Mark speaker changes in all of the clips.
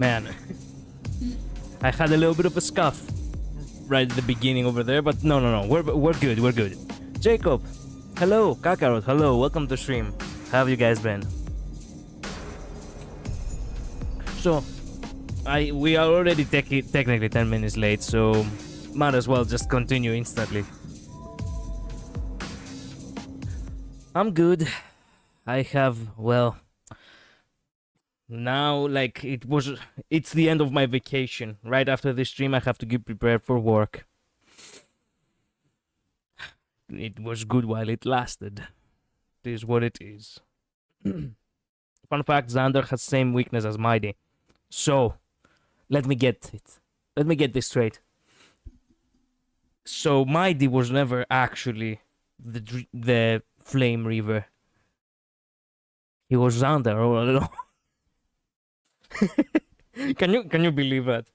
Speaker 1: Man, I had a little bit of a scuff right at the beginning over there, but no, we're good. Jacob, hello. Kakarot, hello. Welcome to stream. How have you guys been? So, we are already technically 10 minutes late, so might as well just continue instantly. I'm good. I have, well, now, like, it's the end of my vacation. Right after this stream, I have to get prepared for work. It was good while it lasted. It is what it is. Fun fact, Xander has same weakness as Mighty. So, let me get this straight. So, Mighty was never actually the Flame Reaver. He was Xander all along. Can you believe that?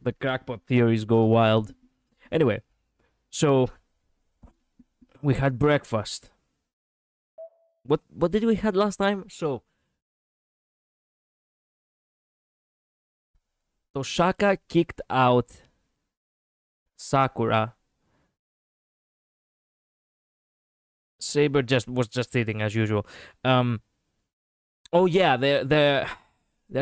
Speaker 1: The crackpot theories go wild. Anyway, so we had breakfast. What did we had last time? So Toshaka kicked out Sakura. Saber was just eating as usual. Oh yeah, they're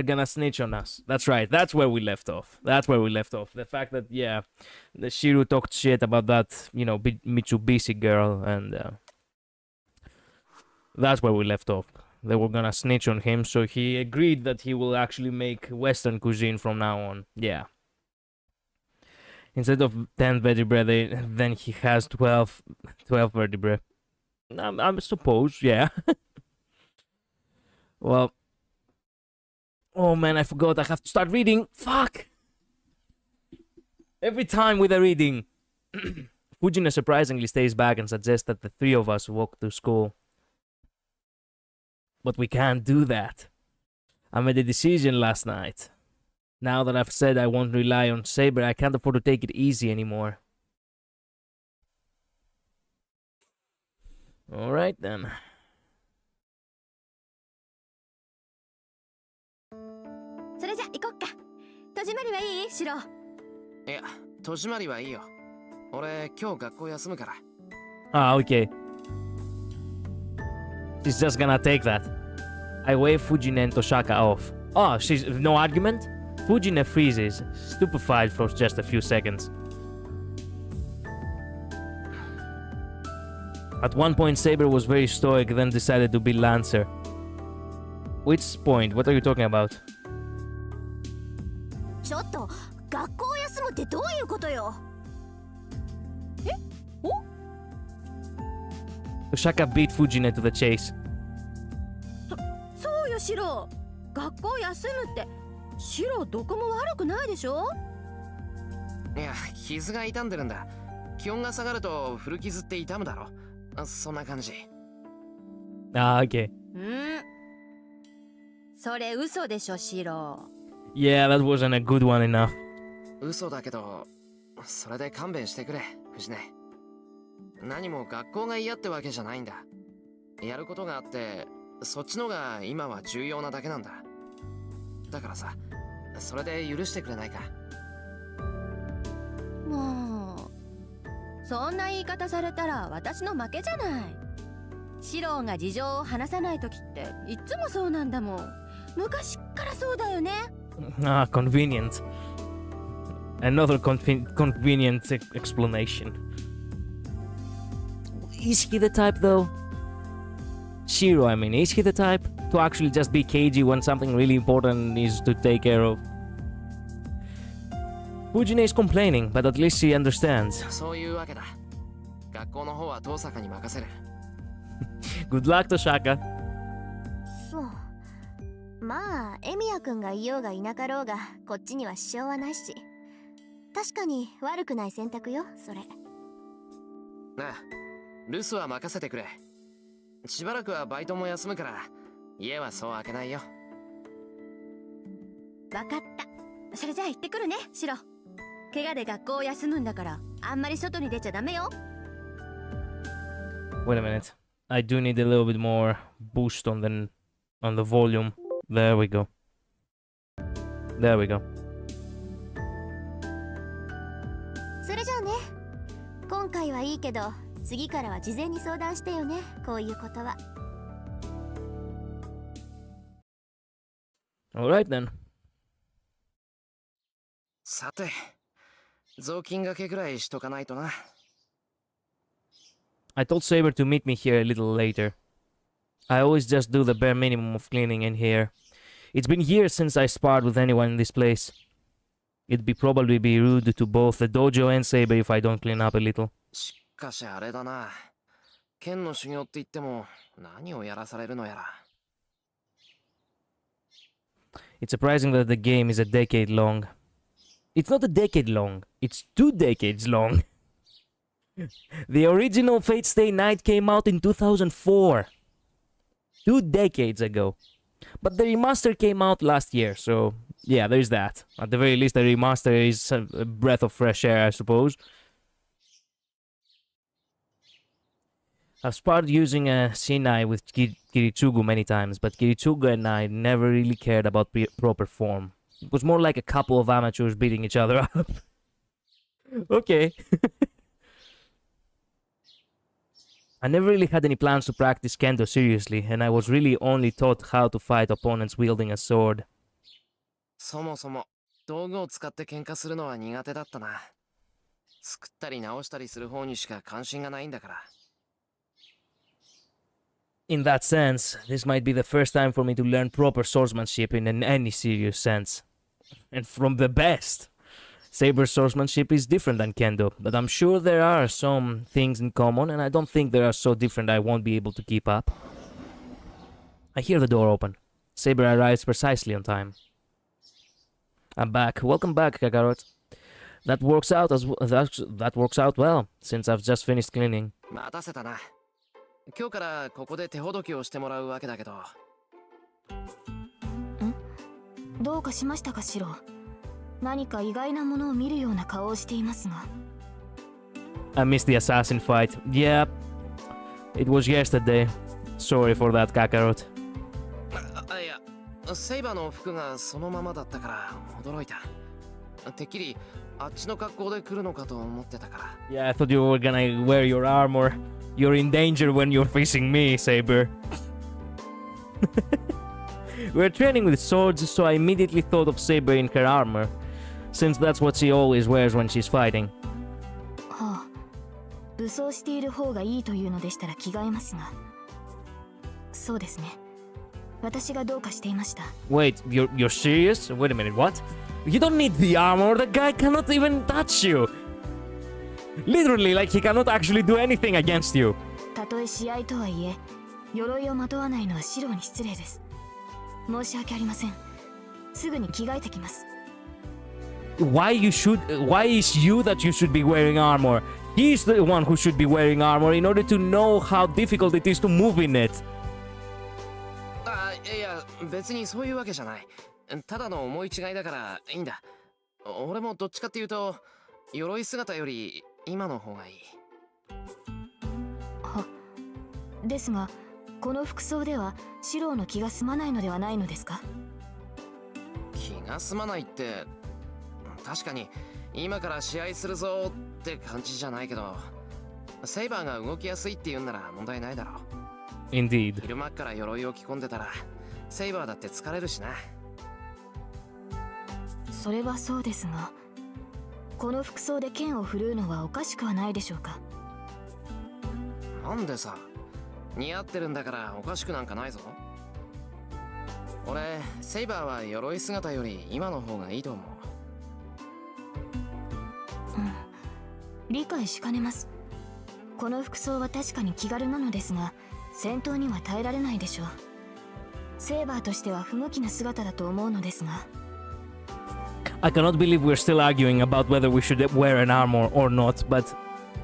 Speaker 1: gonna snitch on us. That's right. That's where we left off. The fact that, yeah, the Shiru talked shit about that, you know, Mitsubishi girl, and that's where we left off. They were gonna snitch on him, so he agreed that he will actually make Western cuisine from now on. Yeah. Instead of 10 vertebrae, then he has 12 vertebrae. I suppose, yeah. Well, oh man, I forgot. I have to start reading. Fuck! Every time with the reading. Fujina surprisingly stays back and suggests that the three of us walk to school. But we can't do that. I made a decision last night. Now that I've said I won't rely on Saber, I can't afford to take it easy anymore. Alright then.
Speaker 2: それじゃ行こっか。戸締まりはいい？シロ。
Speaker 3: いや、戸締まりはいいよ。俺、今日学校休むから。
Speaker 1: Ah, okay. She's just gonna take that. I wave Fujine and Toshaka off. Oh, she's no argument? Fujine freezes, stupefied for just a few seconds. At one point, Saber was very stoic, then decided to be Lancer. Which point? What are you talking about?
Speaker 2: ちょっと学校休むってどういうことよ？え？お
Speaker 1: Toshaka beat Fujine to the chase.
Speaker 2: そうよシロ。学校休むってシロどこも悪くないでしょ？
Speaker 3: いや、傷が痛んでるんだ。気温が下がると古傷って痛むだろ。そんな感じ。
Speaker 1: Ah, okay.
Speaker 2: それ嘘でしょシロ。
Speaker 1: Yeah, that wasn't a good one enough.
Speaker 3: 嘘だけど、それで勘弁してくれ、藤根。何も学校が嫌ってわけじゃないんだ。やることがあって、そっちのが今は重要なだけなんだ。だからさ、それで許してくれないか。
Speaker 2: もう、そんな言い方されたら私の負けじゃない。シロが事情を話さないときっていつもそうなんだもん。昔からそうだよね。
Speaker 1: Ah, convenient. Another convenient explanation. Is he the type though? Shiro, I mean, is he the type to actually just be cagey when something really important is to take care of? Fujine is complaining, but at least she understands.
Speaker 3: そういうわけだ。学校の方は遠坂に任せる。
Speaker 1: Good luck, Toshaka.
Speaker 4: そう。まあ、エミヤくんがいようがいなかろうが、こっちには支障はないし。確かに悪くない選択よ、それ。
Speaker 3: なあ、留守は任せてくれ。しばらくはバイトも休むから、家はそう開けないよ。
Speaker 2: わかった。それじゃあ行ってくるね、シロ。怪我で学校を休むんだから、あんまり外に出ちゃダメよ。
Speaker 1: Wait a minute. I do need a little bit more boost on on the volume. There we go. There we go.
Speaker 4: それじゃあね。今回はいいけど、次からは事前に相談してよね。こういうことは。
Speaker 1: Alright then.
Speaker 3: さて、雑巾がけぐらいしとかないとな。
Speaker 1: I told Saber to meet me here a little later. I always just do the bare minimum of cleaning in here. It's been years since I sparred with anyone in this place. It'd probably be rude to both the dojo and Saber if I don't clean up a little.
Speaker 3: しかしあれだな。剣の修行って言っても何をやらされるのやら。
Speaker 1: It's surprising that the game is a decade long. It's not a decade long, it's 2 decades long. The original Fate Stay Night came out in 2004. 2 decades ago. But the remaster came out last year, so yeah, there's that. At the very least, the remaster is a breath of fresh air, I suppose. I've sparred using a Shinai with Kiritsugu many times, but Kiritsugu and I never really cared about proper form. It was more like a couple of amateurs beating each other up. Okay. I never really had any plans to practice kendo seriously, and I was really only taught how to fight opponents wielding a sword.
Speaker 3: そもそも道具を使って喧嘩するのは苦手だったな。作ったり直したりする方にしか関心がないんだから。
Speaker 1: In that sense, this might be the first time for me to learn proper swordsmanship in any serious sense. And from the best! Saber swordsmanship is different than kendo, but I'm sure there are some things in common, and I don't think they are so different I won't be able to keep up. I hear the door open. Saber arrives precisely on time. I'm back. Welcome back, Kakarot. That works out that works out well, since I've just finished cleaning.
Speaker 3: 待たせたな。今日からここで手ほどきをしてもらうわけだけど。
Speaker 4: どうかしましたか、シロ。何か意外なものを見るような顔をしていますが。
Speaker 1: I missed the assassin fight. Yeah, it was yesterday. Sorry for that, Kakarot.
Speaker 3: いや、セイバーの服がそのままだったから驚いた。てっきりあっちの格好で来るのかと思ってたから。
Speaker 1: Yeah, I thought you were gonna wear your armor. You're in danger when you're facing me, Saber. We're training with swords, so I immediately thought of Saber in her armor, since that's what she always wears when she's fighting.
Speaker 4: はあ、武装している方がいいというのでしたら着替えますが。そうですね。私がどうかしていました。
Speaker 1: Wait, you're serious? Wait a minute, what? You don't need the armor, the guy cannot even touch you! Literally, like he cannot actually do anything against you.
Speaker 4: たとえ試合とはいえ、鎧をまとわないのはシロに失礼です。申し訳ありません。すぐに着替えてきます。
Speaker 1: Why is you that you should be wearing armor? He's the one who should be wearing armor in order to know how difficult it is to move in it.
Speaker 3: いや、別にそういうわけじゃない。ただの思い違いだからいいんだ。俺もどっちかっていうと、鎧姿より今の方がいい。
Speaker 4: は、ですが、この服装ではシロの気が済まないのではないのですか？
Speaker 3: 気が済まないって、確かに今から試合するぞって感じじゃないけど、セイバーが動きやすいって言うんなら問題ないだろう。
Speaker 1: Indeed.
Speaker 3: 昼間から鎧を着込んでたら、セイバーだって疲れるしな。
Speaker 4: それはそうですが、この服装で剣を振るうのはおかしくはないでしょうか？
Speaker 3: なんでさ、似合ってるんだからおかしくなんかないぞ。俺、セイバーは鎧姿より今の方がいいと思う。
Speaker 4: 理解しかねます。この服装は確かに気軽なのですが、戦闘には耐えられないでしょう。セイバーとしては不向きな姿だと思うのですが。
Speaker 1: I cannot believe we're still arguing about whether we should wear an armor or not, but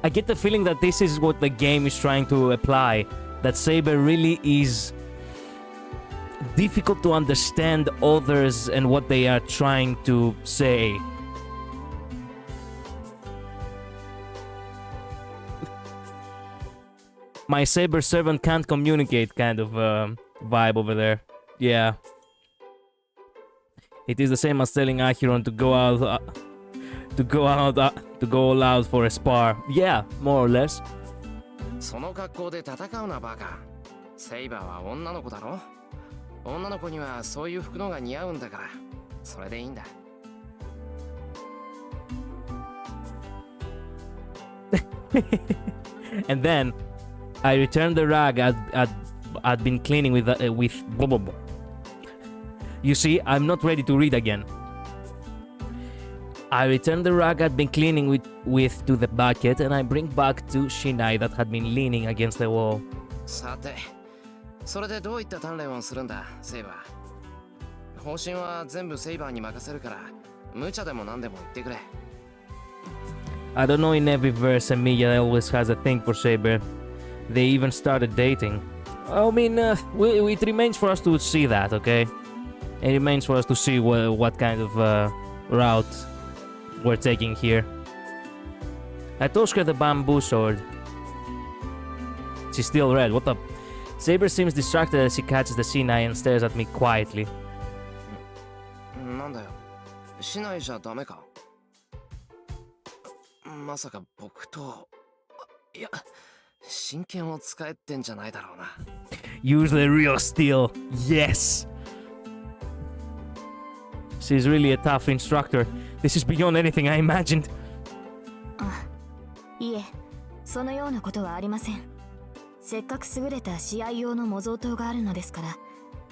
Speaker 1: I get the feeling that this is what the game is trying to apply. That Saber really is difficult to understand others and what they are trying to say. My Saber servant can't communicate kind of vibe over there. Yeah. It is the same as telling Achiron to go out, to go all out for a spar. Yeah, more or less.
Speaker 3: その格好で戦うなバカ。セイバーは女の子だろ。女の子にはそういう服のが似合うんだから、それでいいんだ。
Speaker 1: And then I returned the rag I'd been cleaning with blah, blah, blah. You see, I'm not ready to read again. I returned the rag I'd been cleaning with to the bucket, and I bring back to Shinai that had been leaning against the wall.
Speaker 3: さて、それでどういった鍛錬をするんだ、セイバー。方針は全部セイバーに任せるから、無茶でも何でも言ってくれ。
Speaker 1: I don't know, in every verse Emilia always has a thing for Saber. They even started dating. I mean, it remains for us to see that, okay? It remains for us to see what kind of route we're taking here. I tossed her the bamboo sword. She's still red. What the? Saber seems distracted as she catches the Sinai and stares at me quietly.
Speaker 3: なんだよ。しないじゃダメか。まさか僕と。いや、真剣を使えってんじゃないだろうな。
Speaker 1: Use the real steel. Yes! She's really a tough instructor. This is beyond anything I imagined.
Speaker 4: あ、いえ、そのようなことはありません。せっかく優れた試合用の模造刀があるのですから、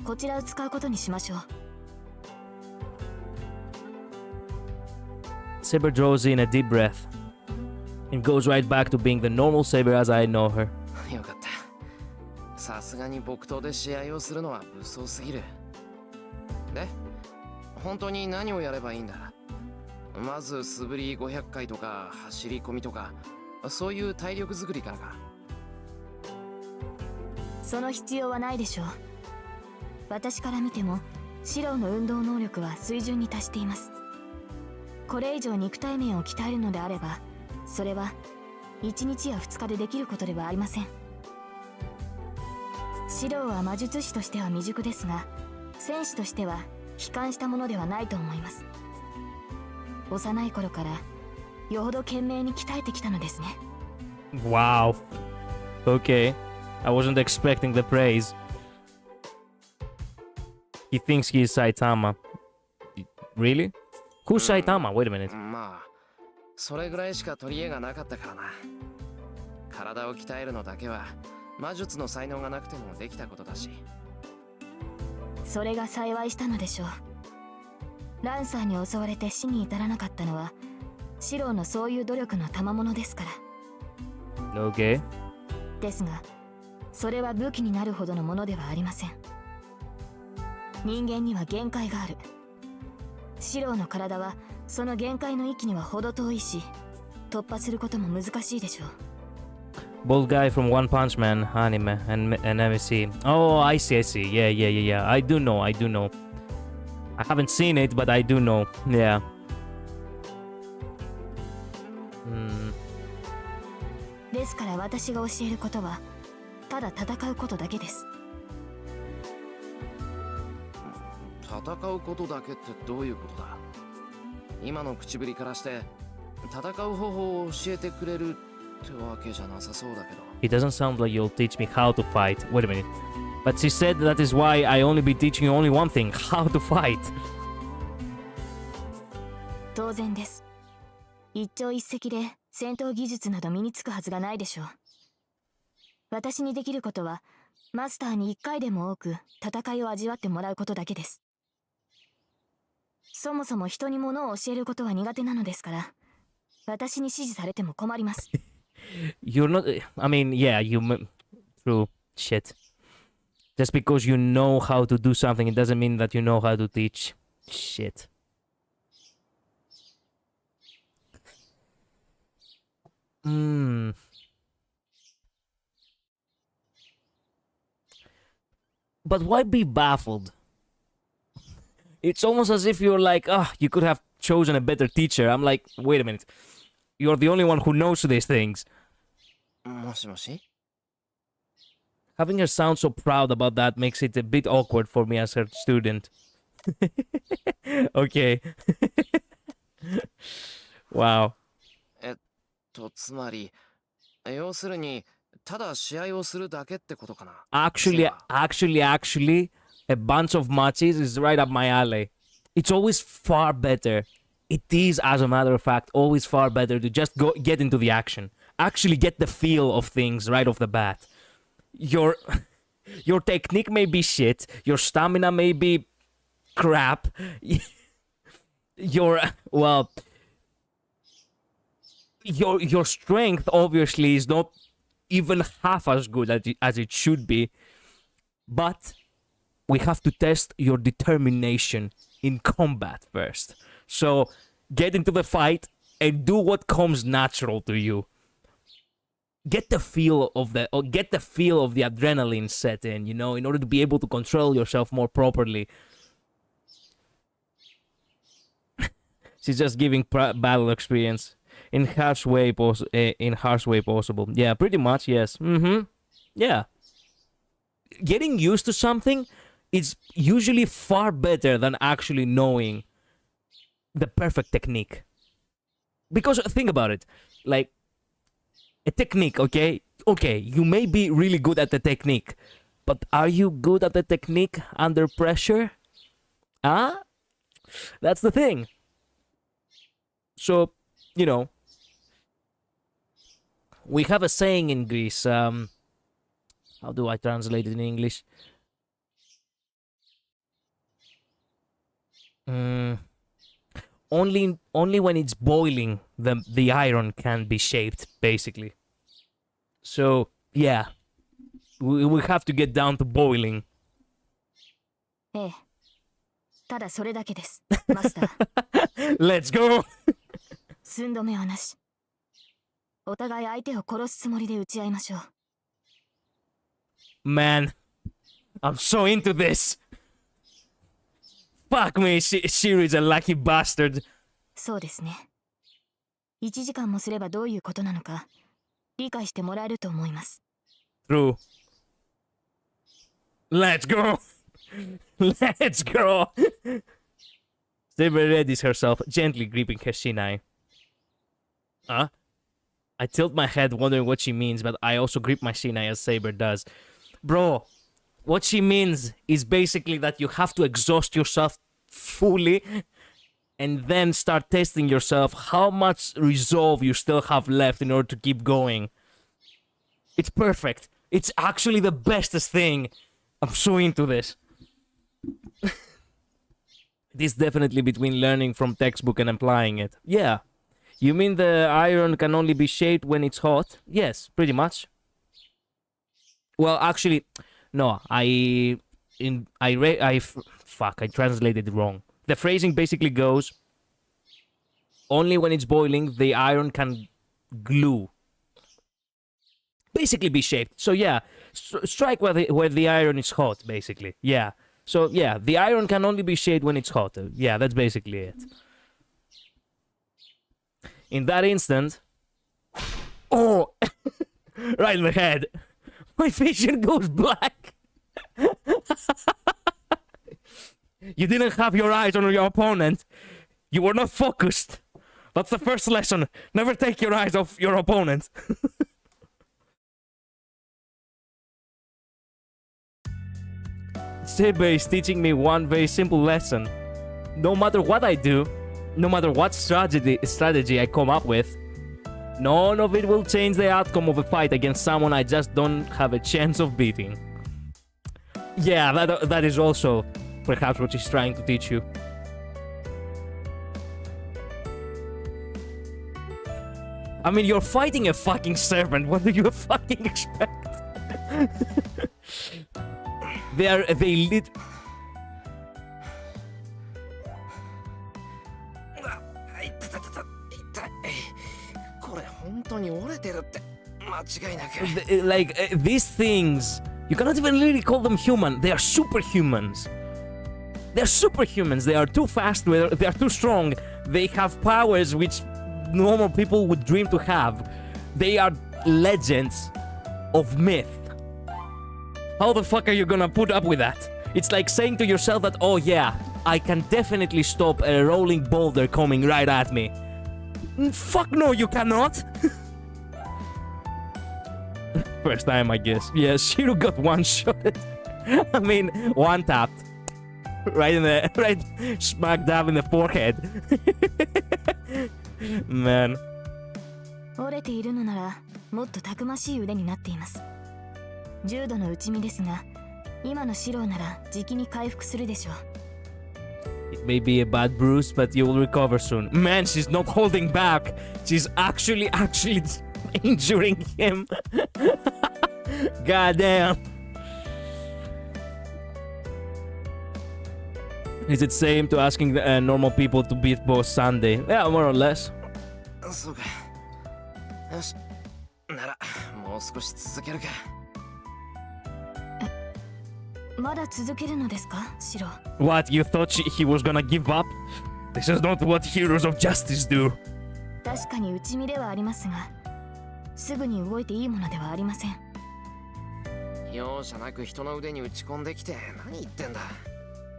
Speaker 4: こちらを使うことにしましょう。
Speaker 1: Saber draws in a deep breath and goes right back to being the normal Saber as I know her.
Speaker 3: よかった。さすがに木刀で試合をするのは無双すぎる。で、本当に何をやればいいんだ。まず素振り500回とか走り込みとか、そういう体力作りからか。
Speaker 4: その必要はないでしょう。私から見てもシロウの運動能力は水準に達しています。これ以上肉体面を鍛えるのであれば、それは1日や2日でできることではありません。シロウは魔術師としては未熟ですが、戦士としては悲観したものではないと思います。幼い頃からよほど懸命に鍛えてきたのですね。
Speaker 1: Wow. Okay. I wasn't expecting the praise. He thinks he is Saitama. Really? Who's Saitama? Wait a minute.
Speaker 3: まあ、それぐらいしか取り柄がなかったからな。体を鍛えるのだけは魔術の才能がなくてもできたことだし。
Speaker 4: それが幸いしたのでしょう。ランサーに襲われて死に至らなかったのはシロウのそういう努力の賜物ですから。
Speaker 1: Okay.
Speaker 4: ですが、それは武器になるほどのものではありません。人間には限界がある。シロウの体はその限界の域には程遠いし、突破することも難しいでしょう。
Speaker 1: Bald guy from One Punch Man anime and MSC. Oh, I see, I see. Yeah. I do know. I haven't seen it, but I do know. Yeah. Hmm.
Speaker 4: ですから私が教えることはただ戦うことだけです。
Speaker 3: 戦うことだけってどういうことだ。今の口ぶりからして戦う方法を教えてくれるってわけじゃなさそうだけど。
Speaker 1: It doesn't sound like you'll teach me how to fight. Wait a minute. But she said that is why I only be teaching you only one thing: how to fight.
Speaker 4: 当然です。一朝一夕で戦闘技術など身につくはずがないでしょう。私にできることはマスターに一回でも多く戦いを味わってもらうことだけです。そもそも人に物を教えることは苦手なのですから、私に指示されても困ります。
Speaker 1: You're not. I mean, yeah, true shit. Just because you know how to do something, it doesn't mean that you know how to teach. Shit. But why be baffled? It's almost as if you're like, you could have chosen a better teacher. I'm like, wait a minute. You're the only one who knows these things.
Speaker 3: もしもし。
Speaker 1: Having her sound so proud about that makes it a bit awkward for me as her student. Okay. Wow.
Speaker 3: つまり、要するに、ただ試合をするだけってことかな。
Speaker 1: Actually, a bunch of matches is right up my alley. It's always far better. It is, as a matter of fact, always far better to just get into the action. Actually get the feel of things right off the bat. Your technique may be shit. Your stamina may be crap. Your strength obviously is not even half as good as it should be. But we have to test your determination in combat first. So get into the fight and do what comes natural to you. Get the feel of the adrenaline set in, you know, in order to be able to control yourself more properly. She's just giving battle experience in harsh way possible. Yeah, pretty much, yes. Yeah. Getting used to something is usually far better than actually knowing the perfect technique. Because think about it, like a technique, okay, you may be really good at the technique, but are you good at the technique under pressure? That's the thing. So, you know, we have a saying in Greece. How do I translate it in English? Only when it's boiling, the iron can be shaped, basically. So, yeah. We have to get down to boiling.
Speaker 4: ええ。ただそれだけです、マスター。
Speaker 1: Let's go!
Speaker 4: 寸止めはなし。お互い相手を殺すつもりで撃ち合いましょう。
Speaker 1: Man, I'm so into this! Fuck me, Shiri's a lucky bastard.
Speaker 4: そうですね。1時間もすればどういうことなのか理解してもらえると思います。
Speaker 1: True. Let's go! Let's go! Saber readies herself, gently gripping her shinai. Huh? I tilt my head wondering what she means, but I also grip my shinai as Saber does. Bro, what she means is basically that you have to exhaust yourself fully and then start testing yourself how much resolve you still have left in order to keep going. It's perfect. It's actually the bestest thing. I'm so into this. It is definitely between learning from textbook and applying it. Yeah. You mean the iron can only be shaped when it's hot? Yes, pretty much. Well, actually, no. I translated it wrong. The phrasing basically goes, only when it's boiling, the iron can glue. Basically be shaped. So yeah, strike where the iron is hot, basically. Yeah. So yeah, the iron can only be shaped when it's hot. Yeah, that's basically it. In that instant... Oh! Right in the head. My vision goes black. You didn't have your eyes on your opponent. You were not focused. That's the first lesson. Never take your eyes off your opponent. Saber is teaching me one very simple lesson. No matter what I do, no matter what strategy I come up with, none of it will change the outcome of a fight against someone I just don't have a chance of beating. Yeah, that is also perhaps what she's trying to teach you. I mean, you're fighting a fucking serpent. What do you fucking expect? They lit... Like, these things, you cannot even really call them human. They are superhumans. They're superhumans. They are too fast, they are too strong. They have powers which normal people would dream to have. They are legends of myth. How the fuck are you gonna put up with that? It's like saying to yourself that, oh yeah, I can definitely stop a rolling boulder coming right at me. Fuck no, you cannot. First time, I guess. Yeah, Shiro got one shot. I mean, one tapped. Right smack dab in the forehead. Man.
Speaker 4: 折れているのならもっとたくましい腕になっています。重度の内身ですが、今のシローならじきに回復するでしょう。
Speaker 1: It may be a bad bruise, but you will recover soon. Man, she's not holding back. She's actually injuring him. God damn. Is it same to asking normal people to beat boss Sunday? Yeah, more or less.
Speaker 3: そうか。よし。なら、もう少し続けるか。
Speaker 4: まだ続けるのですか、シロー。
Speaker 1: What, you thought he was gonna give up? This is not what heroes of justice do.
Speaker 4: 確かに内身ではありますが、すぐに動いていいものではありません。
Speaker 3: 容赦なく人の腕に打ち込んできて何言ってんだ。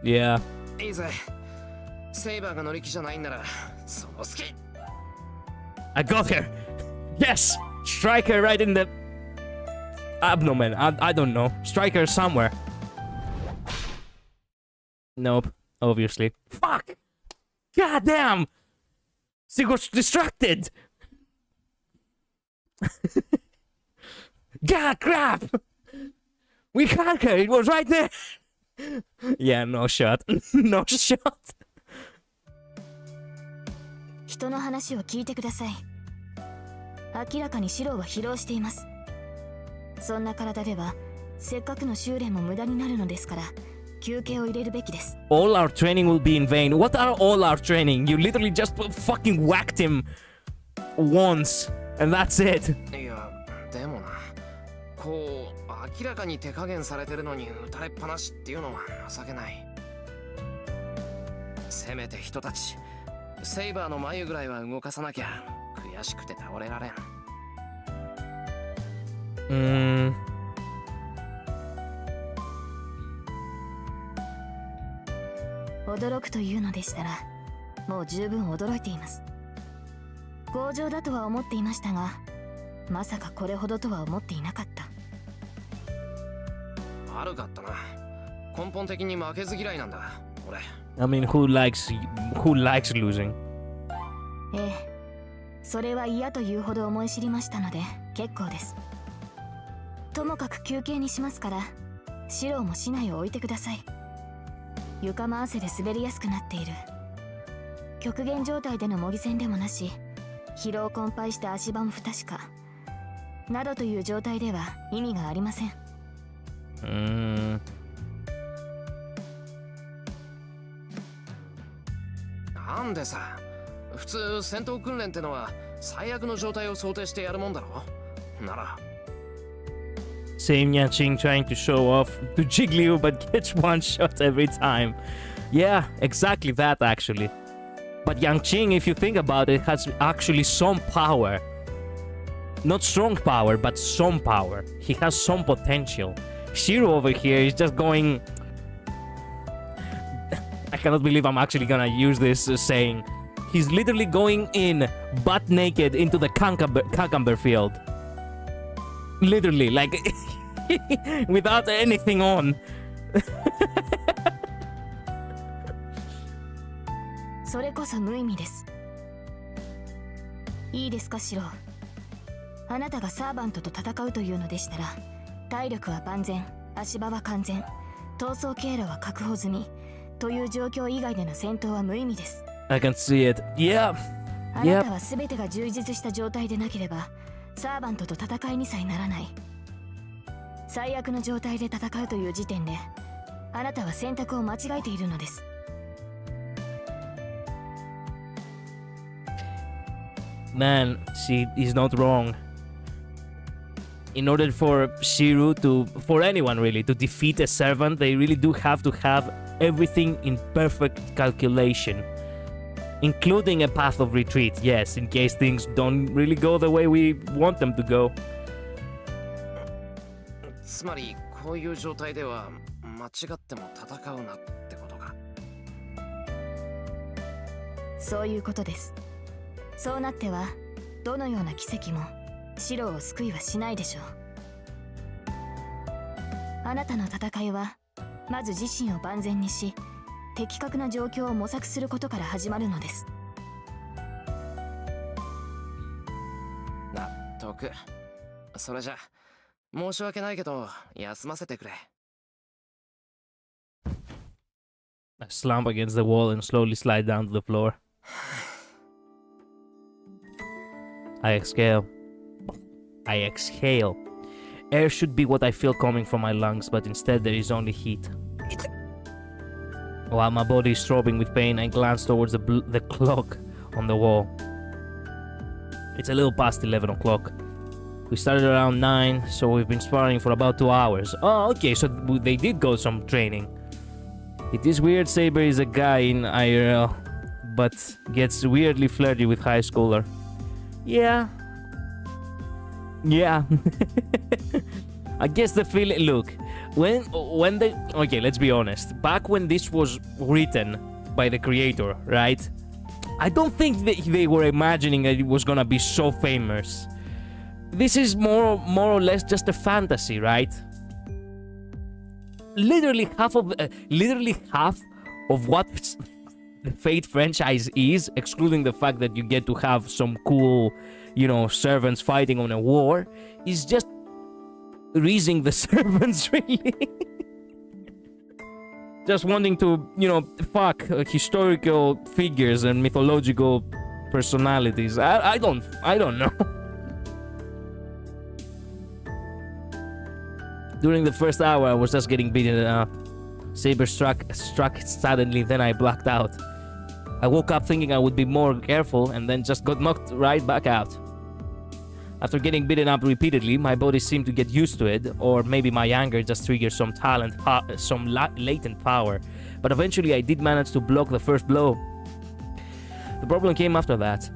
Speaker 1: Yeah.
Speaker 3: いいぜ。セイバーが乗り気じゃないんなら、その好き。
Speaker 1: I got her. Yes, strike her right in the abdomen. I don't know. Strike her somewhere. Nope, obviously. Fuck! God damn! She got distracted! God crap! We had her, it was right there! Yeah, no shot. No shot.
Speaker 4: 人の話を聞いてください。明らかにシローは疲労しています。そんな体ではせっかくの修練も無駄になるのですから、休憩を入れるべきです。
Speaker 1: All our training will be in vain. What are all our training? You literally just fucking whacked him once and that's it.
Speaker 3: いや、でもな、こう明らかに手加減されてるのに打たれっぱなしっていうのは情けない。せめて人たち、セイバーの眉ぐらいは動かさなきゃ悔しくて倒れられん。
Speaker 4: 驚くというのでしたら、もう十分驚いています。強情だとは思っていましたが、まさかこれほどとは思っていなかった。
Speaker 3: 悪かったな。根本的に負けず嫌いなんだ、俺。
Speaker 1: I mean, who likes losing?
Speaker 4: ええ、それは嫌というほど思い知りましたので結構です。ともかく休憩にしますから、シローも竹刀を置いてください。床も汗で滑りやすくなっている。極限状態での模擬戦でもなし、疲労困憊して足場も不確かなどという状態では意味がありません。
Speaker 3: なんでさ、普通戦闘訓練ってのは最悪の状態を想定してやるもんだろ。なら
Speaker 1: Same Yanqing trying to show off to Jiggly but gets one shot every time. Yeah, exactly that actually. But Yanqing, if you think about it, has actually some power. Not strong power, but some power. He has some potential. Shiro over here is just going... I cannot believe I'm actually gonna use this saying. He's literally going in butt naked into the cucumber field. Literally, like without anything on.
Speaker 4: それこそ無意味です。いいですか、シロー。あなたがサーバントと戦うというのでしたら、体力は万全、足場は完全、逃走経路は確保済みという状況以外での戦闘は無意味です。
Speaker 1: I can see it. Yeah.
Speaker 4: あなたは全てが充実した状態でなければ、サーバントと戦いにさえならない。最悪の状態で戦うという時点で、あなたは選択を間違えているのです。
Speaker 1: Man, she is not wrong. In order for Shiro for anyone really, to defeat a servant, they really do have to have everything in perfect calculation. Including a path of retreat, yes, in case things don't really go the way we want them to go.
Speaker 3: つまりこういう状態では間違っても戦うなってことか。
Speaker 4: そういうことです。そうなってはどのような奇跡もシロを救いはしないでしょう。あなたの戦いはまず自身を万全にし、的確な状況を模索することから始まるのです。
Speaker 3: 納得。それじゃ申し訳ないけど休ませてくれ。
Speaker 1: I slump against the wall and slowly slide down to the floor. I exhale. Air should be what I feel coming from my lungs, but instead there is only heat. While my body is throbbing with pain, I glance towards the clock on the wall. It's a little past 11 o'clock. We started around 9, so we've been sparring for about 2 hours. Oh, okay, so they did go some training. It is weird Saber is a guy in IRL, but gets weirdly flirty with high schooler. Yeah. I guess the feeling. Look, when they. Okay, let's be honest. Back when this was written by the creator, right? I don't think they were imagining that it was gonna be so famous. This is more or less just a fantasy, right? Literally half of what the Fate franchise is, excluding the fact that you get to have some cool, servants fighting on a war, is just raising the servants, really. Just wanting to, fuck historical figures and mythological personalities. I don't know. During the first hour, I was just getting beaten up. Saber struck suddenly, then I blacked out. I woke up thinking I would be more careful and then just got knocked right back out. After getting beaten up repeatedly, my body seemed to get used to it, or maybe my anger just triggered some latent power. But eventually I did manage to block the first blow. The problem came after that.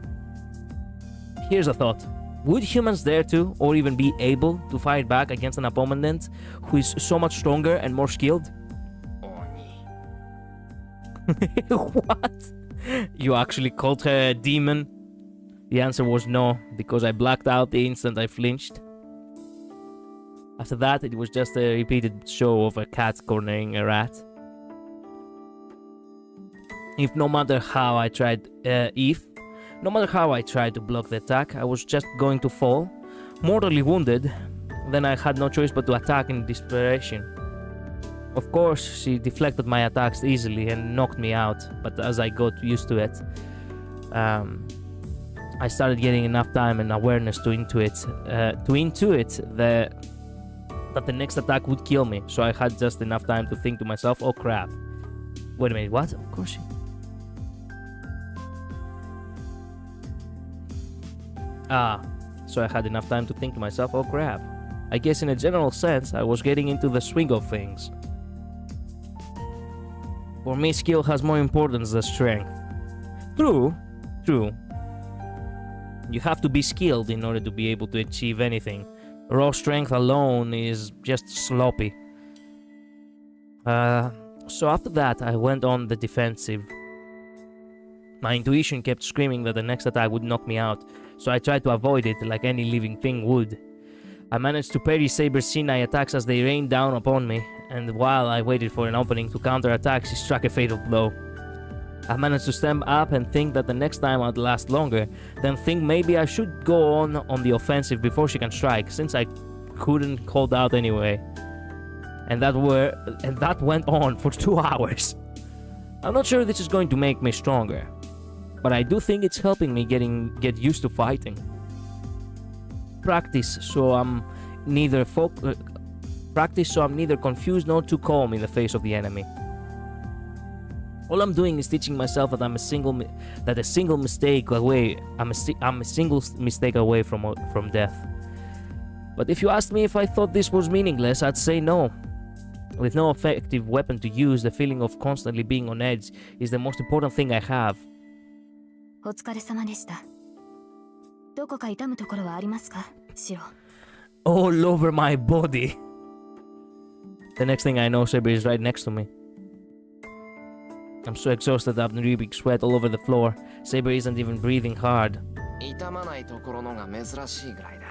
Speaker 1: Here's a thought. Would humans dare to, or even be able to fight back against an opponent who is so much stronger and more skilled? What? You actually called her a demon? The answer was no, because I blacked out the instant I flinched. After that, it was just a repeated show of a cat cornering a rat. No matter how I tried to block the attack, I was just going to fall, mortally wounded. Then I had no choice but to attack in desperation. Of course, she deflected my attacks easily and knocked me out, but as I got used to it, I started getting enough time and awareness to intuit that the next attack would kill me, so I had just enough time to think to myself, oh crap. Wait a minute, what? Of course she... So I had enough time to think to myself, oh crap. I guess in a general sense, I was getting into the swing of things. For me, skill has more importance than strength. True. You have to be skilled in order to be able to achieve anything. Raw strength alone is just sloppy. So after that, I went on the defensive. My intuition kept screaming that the next attack would knock me out, so I tried to avoid it like any living thing would. I managed to parry Saber's Sinai attacks as they rained down upon me, and while I waited for an opening to counterattack, she struck a fatal blow. I managed to stand up and think that the next time I'd last longer, then think maybe I should go on the offensive before she can strike, since I couldn't hold out anyway. And that went on for 2 hours. I'm not sure this is going to make me stronger, but I do think it's helping me get used to fighting. Practice so I'm neither confused nor too calm in the face of the enemy. All I'm doing is teaching myself that I'm a single mistake away from death. But if you asked me if I thought this was meaningless, I'd say no. With no effective weapon to use, the feeling of constantly being on edge is the most important thing I have.
Speaker 4: お疲れ様でした。どこか痛むところはありますか、シロ?
Speaker 1: All over my body. The next thing I know, Saber is right next to me. I'm so exhausted, I'm dripping sweat all over the floor. Saber isn't even breathing hard.
Speaker 3: 痛まないところのが珍しいぐらいだ。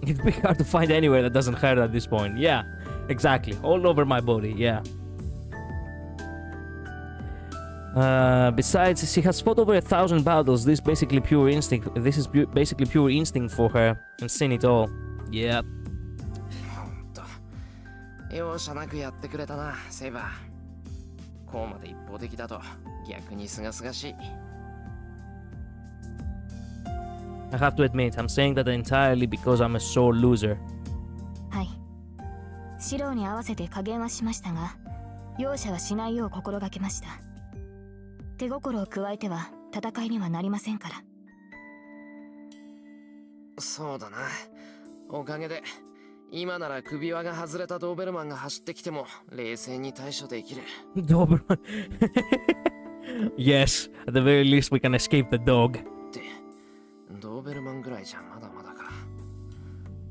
Speaker 1: It'd be hard to find anywhere that doesn't hurt at this point. Yeah, exactly. All over my body, yeah. Besides, she has fought over 1,000 battles. This is basically pure instinct. Basically pure instinct for her, and seen it all. Yeah.
Speaker 3: ほんと容赦なくやってくれたな、セイバー。こうまで一方的だと逆に清々しい。
Speaker 1: I have to admit, I'm saying that entirely because I'm a sore loser.
Speaker 4: はい。シローに合わせて加減はしましたが、容赦はしないよう心がけました。手心を加えては戦いにはなりませんから。
Speaker 3: そうだな。おかげで今なら首輪が外れたドーベルマンが走ってきても冷静に対処できる。
Speaker 1: Doberman. Yes, at the very least we can escape the dog.
Speaker 3: ってドーベルマンぐらいじゃまだまだか。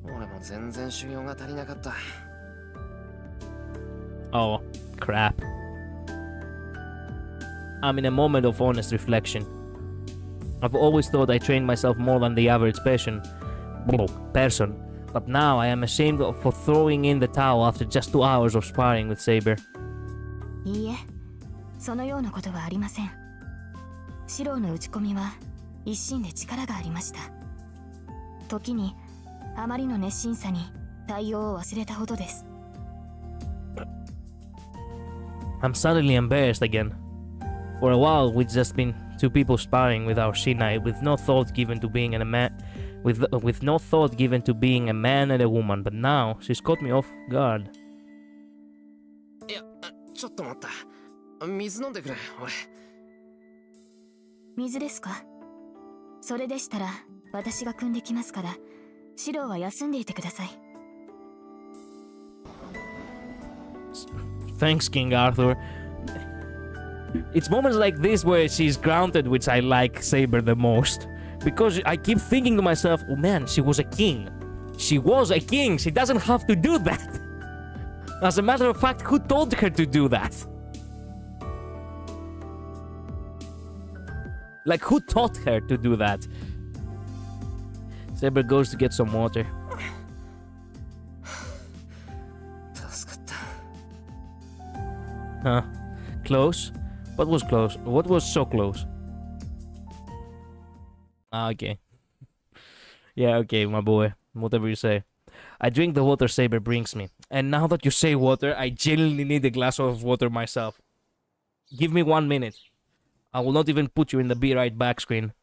Speaker 3: 俺も全然修行が足りなかった。
Speaker 1: Oh, crap. I'm in a moment of honest reflection. I've always thought I trained myself more than the average person, but now I am ashamed for throwing in the towel after just 2 hours of sparring with Saber.
Speaker 4: いいえ、そのようなことはありません。シローの打ち込みは一心で力がありました。時にあまりの熱心さに対応を忘れたほどです。
Speaker 1: I'm suddenly embarrassed again. For a while, we'd just been two people sparring with our shinai, with no thought given to being a man, with no thought given to being a man and a woman. But now she's caught me off guard.
Speaker 3: いや、ちょっと待った。水飲んでくれ、俺。
Speaker 4: 水ですか？それでしたら私が汲んできますから、シローは休んでいてください。
Speaker 1: Thanks, King Arthur. It's moments like this where she's grounded which I like Saber the most. Because I keep thinking to myself, oh man, she was a king. She was a king. She doesn't have to do that. As a matter of fact, who told her to do that? Like, who taught her to do that? Saber goes to get some water.
Speaker 3: 助かった。
Speaker 1: Huh. Close? What was close? What was so close? Ah, okay. Yeah, okay, my boy. Whatever you say. I drink the water Saber brings me. And now that you say water, I genuinely need a glass of water myself. Give me 1 minute. I will not even put you in the be right back screen.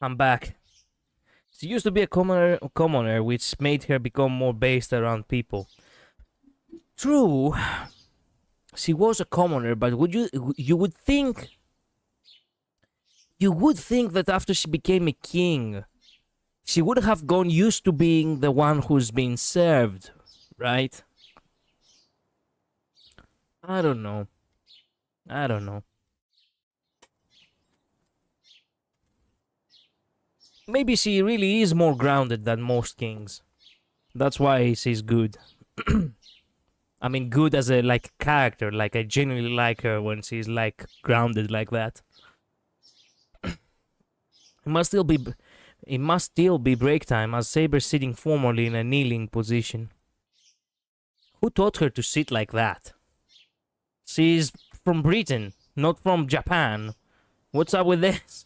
Speaker 1: I'm back. She used to be a commoner, which made her become more based around people. True, she was a commoner, but you would think that after she became a king, she would have gone used to being the one who's being served, right? I don't know. Maybe she really is more grounded than most kings. That's why she's good. I mean, good as a character. Like, I genuinely like her when she's grounded like that. It must still be break time, as Saber's sitting formally in a kneeling position. Who taught her to sit like that? She's from Britain, not from Japan. What's up with this?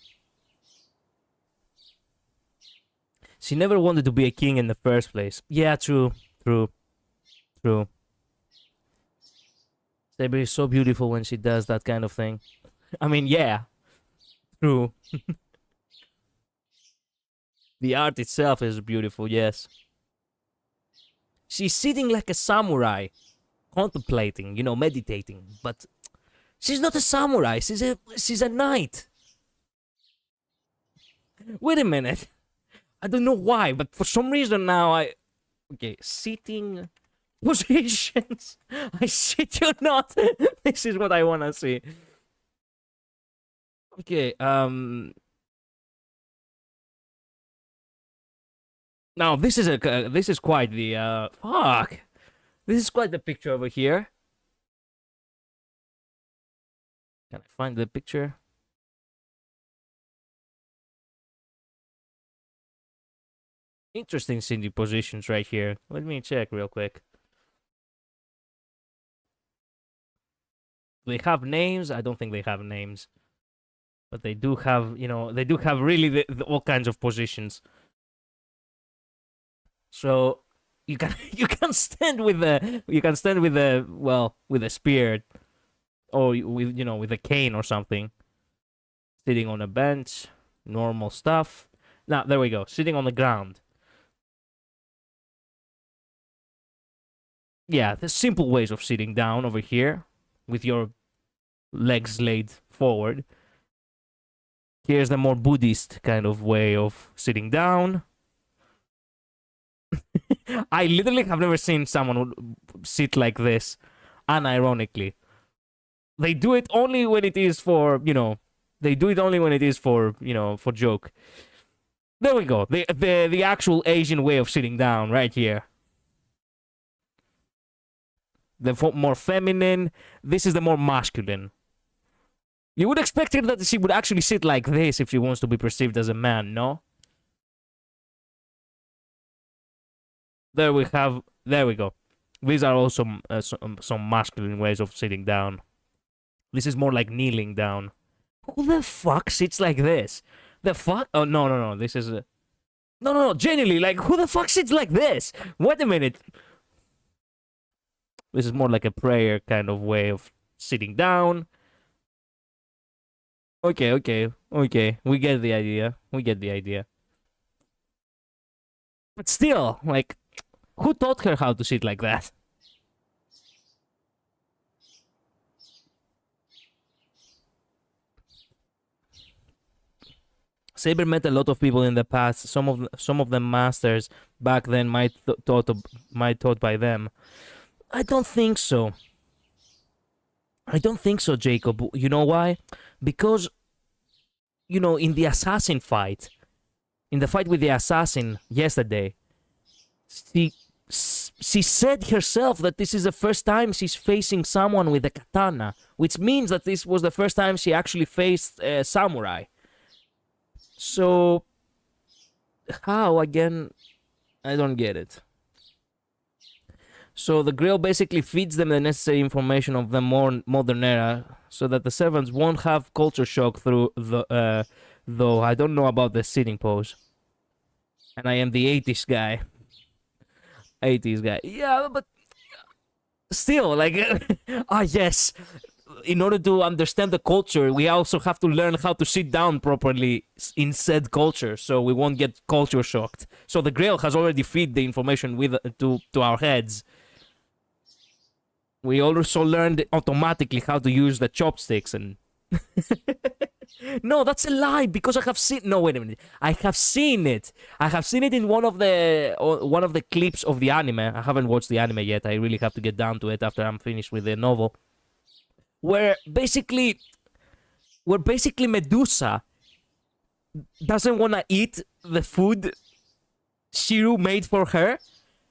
Speaker 1: She never wanted to be a king in the first place. Yeah, true. Saber is so beautiful when she does that kind of thing. I mean, yeah. True. The art itself is beautiful, yes. She's sitting like a samurai, contemplating, meditating, but she's not a samurai, she's a knight. Wait a minute. I don't know why, but for some reason now okay, sitting positions. I shit you not. This is what I wanna see. Okay, now this is quite the fuck. This is quite the picture over here. Can I find the picture? Interesting sitting positions right here. Let me check real quick. They have names? I don't think they have names. But they do have, they do have really all kinds of positions. So you can stand with the with a spear, or with a cane or something. Sitting on a bench, normal stuff. Now there we go. Sitting on the ground. Yeah, there's simple ways of sitting down over here with your legs laid forward. Here's the more Buddhist kind of way of sitting down. I literally have never seen someone sit like this, unironically. They do it only when it is for, they do it only when it is for, for joke. There we go. The actual Asian way of sitting down right here. The more feminine. This is the more masculine. You would expect her that she would actually sit like this if she wants to be perceived as a man, no? There we go. These are also some masculine ways of sitting down. This is more like kneeling down. Who the fuck sits like this? The fuck? Oh, no. This is a... No. Genuinely, like, who the fuck sits like this? Wait a minute. This is more like a prayer kind of way of sitting down. Okay. We get the idea. But still, like, who taught her how to sit like that? Saber met a lot of people in the past. Some of the masters back then might taught by them. I don't think so. Jacob. You know why? Because, in the assassin fight, in the fight with the assassin yesterday, she said herself that this is the first time she's facing someone with a katana, which means that this was the first time she actually faced a samurai. So, how again? I don't get it. So the Grail basically feeds them the necessary information of the more modern era, so that the servants won't have culture shock through the. Though I don't know about the sitting pose. And I am the 80s guy. 80s guy. Yeah, but still, like, yes. In order to understand the culture, we also have to learn how to sit down properly in said culture, so we won't get culture shocked. So the Grail has already fed the information to our heads. We also learned automatically how to use the chopsticks and... No, that's a lie, because I have seen... No, wait a minute. I have seen it. I have seen it in one of the clips of the anime. I haven't watched the anime yet. I really have to get down to it after I'm finished with the novel. Where basically Medusa doesn't want to eat the food Shiru made for her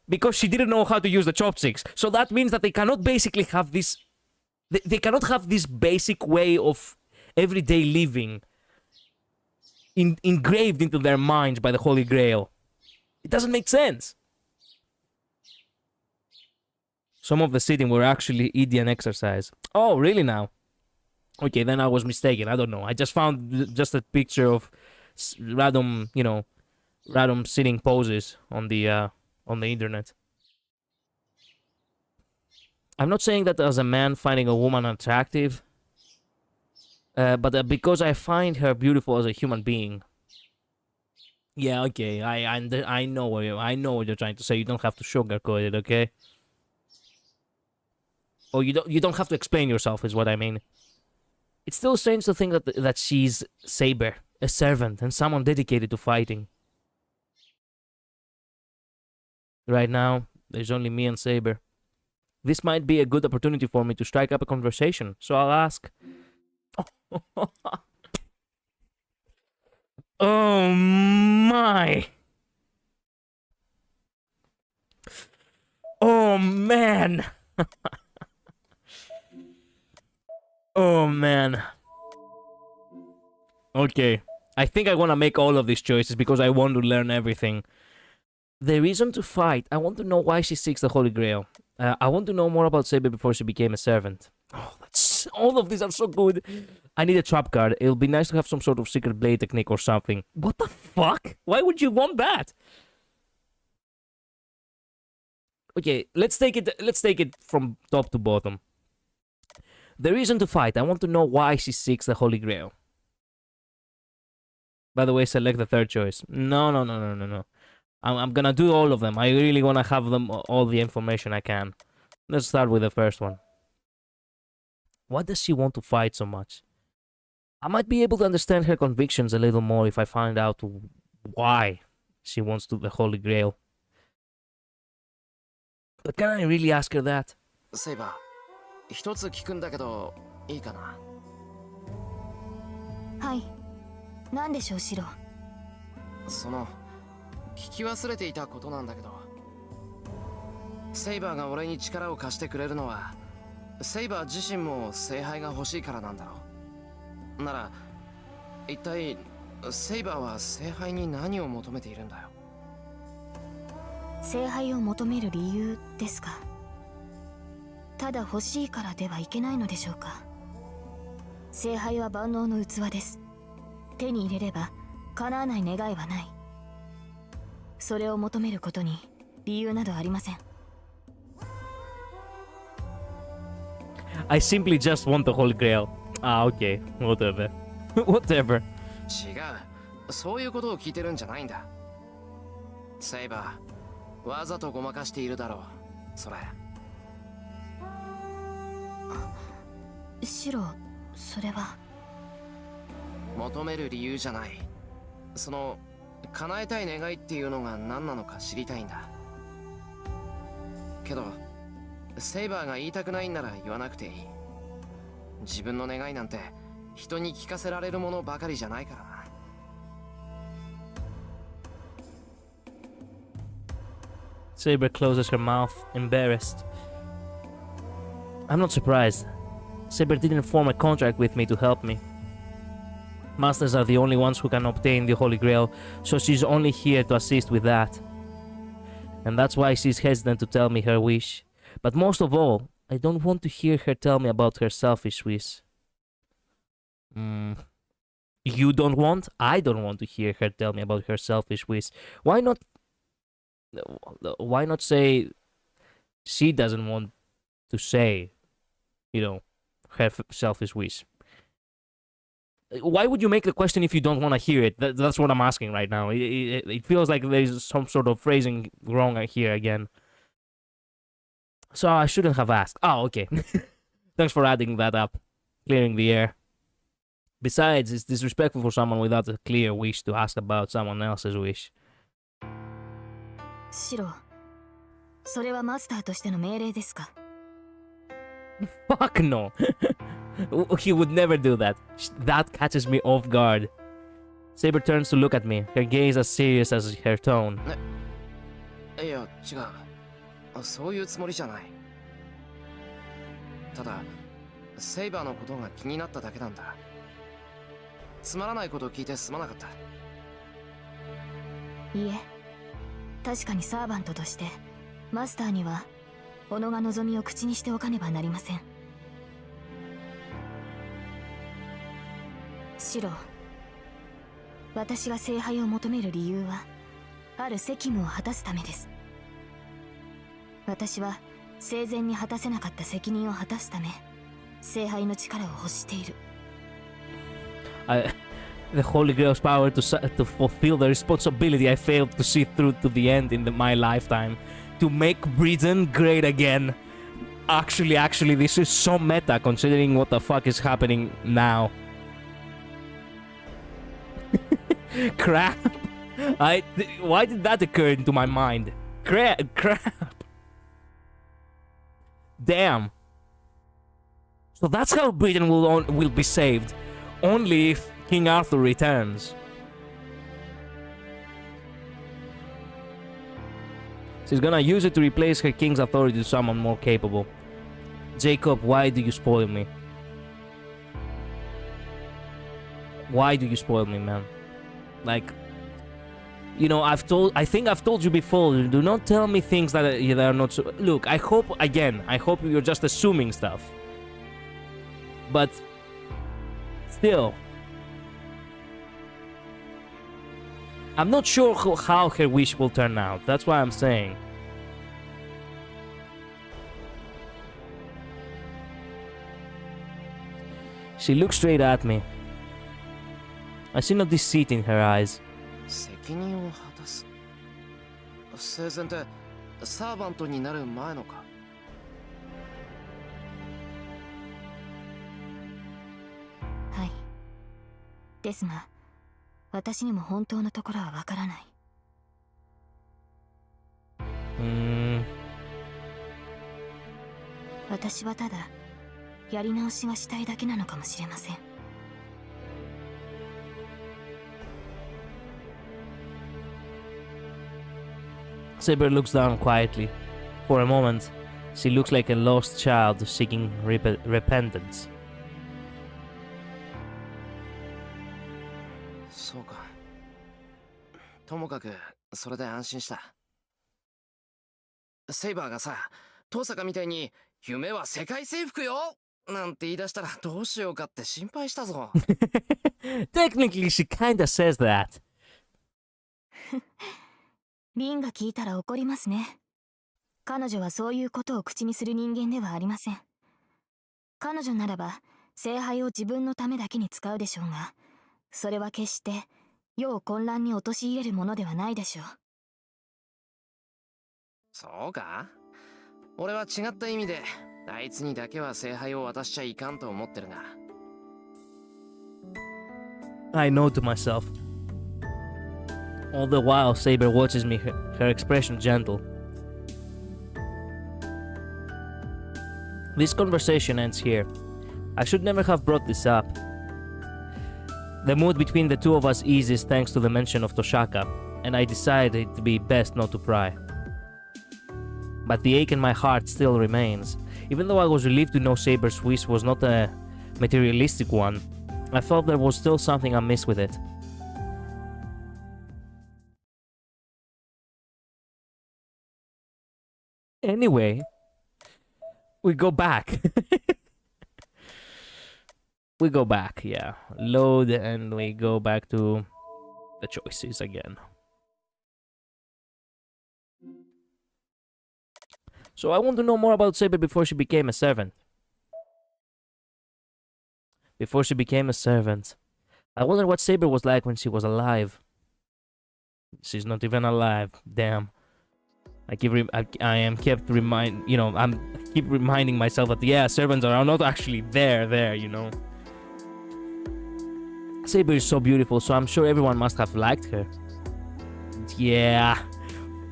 Speaker 1: because she didn't know how to use the chopsticks. So that means that they cannot basically have this... They cannot have this basic way of everyday living engraved into their minds by the Holy Grail. It doesn't make sense. Some of the sitting were actually Indian exercise. Oh, really now? Okay, then I was mistaken. I don't know. I just found just a picture of random, random sitting poses on the internet. I'm not saying that as a man finding a woman attractive, but because I find her beautiful as a human being. Yeah, okay. I know what you're trying to say. You don't have to sugarcoat it, okay? Or you don't have to explain yourself, is what I mean. It's still strange to think that she's Saber, a servant, and someone dedicated to fighting. Right now, there's only me and Saber. This might be a good opportunity for me to strike up a conversation, so I'll ask. Oh my! Oh man! Oh man. Okay. I think I want to make all of these choices because I want to learn everything. The reason to fight. I want to know why she seeks the Holy Grail. I want to know more about Saber before she became a servant. Oh, all of these are so good. I need a trap card. It'll be nice to have some sort of secret blade technique or something. What the fuck? Why would you want that? Okay, let's take it from top to bottom. The reason to fight. I want to know why she seeks the Holy Grail. By the way, select the third choice. No. I'm gonna do all of them. I really wanna have them all the information I can. Let's start with the first one. Why does she want to fight so much? I might be able to understand her convictions a little more if I find out why she wants the Holy Grail. But can I really ask her that?
Speaker 3: Saber, 一つ聞くんだけど、いいかな？
Speaker 4: はい。何でしょう、シロ。
Speaker 3: 聞き忘れていたことなんだけど、セイバーが俺に力を貸してくれるのは、セイバー自身も聖杯が欲しいからなんだろう。なら、一体セイバーは聖杯に何を求めているんだよ。
Speaker 4: 聖杯を求める理由ですか。ただ欲しいからではいけないのでしょうか。聖杯は万能の器です。手に入れれば叶わない願いはない。それを求めることに理由などありません。
Speaker 1: I simply just want the Holy Grail. Ah, okay. Whatever. Whatever.
Speaker 3: 違う。そういうことを聞いてるんじゃないんだ。セイバー、わざとごまかしているだろう。それ。
Speaker 4: シロ、それは。
Speaker 3: 求める理由じゃない。叶えたい願いっていうのが何なのか知りたいんだ。けど、セイバーが言いたくないんなら言わなくていい。自分の願いなんて人に聞かせられるものばかりじゃないからな。
Speaker 1: Saber closes her mouth, embarrassed. I'm not surprised. Saber didn't form a contract with me to help me. Masters are the only ones who can obtain the Holy Grail, so she's only here to assist with that. And that's why she's hesitant to tell me her wish. But most of all, I don't want to hear her tell me about her selfish wish. You don't want? I don't want to hear her tell me about her selfish wish. Why not say she doesn't want to say, her selfish wish? Why would you make the question if you don't want to hear it? That's what I'm asking right now. It feels like there's some sort of phrasing wrong here again. So I shouldn't have asked. Oh, okay. Thanks for adding that up. Clearing the air. Besides, it's disrespectful for someone without a clear wish to ask about someone else's wish.
Speaker 4: シロ、それはマスターとしての命令ですか？
Speaker 1: Fuck no. He would never do that. That catches me off guard. Saber turns to look at me, her gaze as serious as her tone.
Speaker 3: いや、違う。そういうつもりじゃない。ただ、セイバーのことが気になっただけなんだ。つまらないことを聞いてすまなかった。
Speaker 4: いえ、確かにサーバントとしてマスターには己が望みを口にしておかねばなりません。シロ、私が聖杯を求める理由はある責務を果たすためです。私は生前に果たせなかった責任を果たすため聖杯の力を欲している。
Speaker 1: The Holy Grail's power to fulfill the responsibility I failed to see through to the end in my lifetime. To make Britain great again. Actually, this is so meta considering what the fuck is happening now. Crap. Why did that occur into my mind? Crap. Damn. So that's how Britain will be saved. Only if King Arthur returns. She's gonna use it to replace her king's authority to someone more capable. Jacob, why do you spoil me? Why do you spoil me, man? Like, you know, I think I've told you before, do not tell me things that are not so... Look, I hope you're just assuming stuff. But, still, I'm not sure how her wish will turn out. That's why I'm saying. She looks straight at me. I see no deceit in her eyes.
Speaker 3: 責任を果たす。生前ってサーバントになる前のか。
Speaker 4: はい。ですが、私にも本当のところはわからない。私はただやり直しがしたいだけなのかもしれません。
Speaker 1: Saber looks down quietly. For a moment, she looks like a lost child seeking repentance.
Speaker 3: そうか。ともかくそれで安心した。セイバーがさ、遠坂みたいに夢は世界征服よなんて言い出したらどうしようかって心配したぞ。
Speaker 1: Technically, she kinda says that.
Speaker 4: リンが聞いたら怒りますね。彼女はそういうことを口にする人間ではありません。彼女ならば聖杯を自分のためだけに使うでしょうが、それは決して世を混乱に陥れるものではないでしょう。
Speaker 3: そうか？俺は違った意味であいつにだけは聖杯を渡しちゃいかんと思ってるが。
Speaker 1: I know to myself. All the while, Saber watches me, her expression gentle. This conversation ends here. I should never have brought this up. The mood between the two of us eases thanks to the mention of Toshaka, and I decided it'd be best not to pry. But the ache in my heart still remains. Even though I was relieved to know Saber's wish was not a materialistic one, I felt there was still something amiss with it. Anyway, we go back. We go back, yeah. Load and we go back to the choices again. So I want to know more about Saber before she became a servant. Before she became a servant. I wonder what Saber was like when she was alive. She's not even alive. Damn. I keep reminding myself that yeah, servants are not actually there, you know. Saber is so beautiful, so I'm sure everyone must have liked her. Yeah,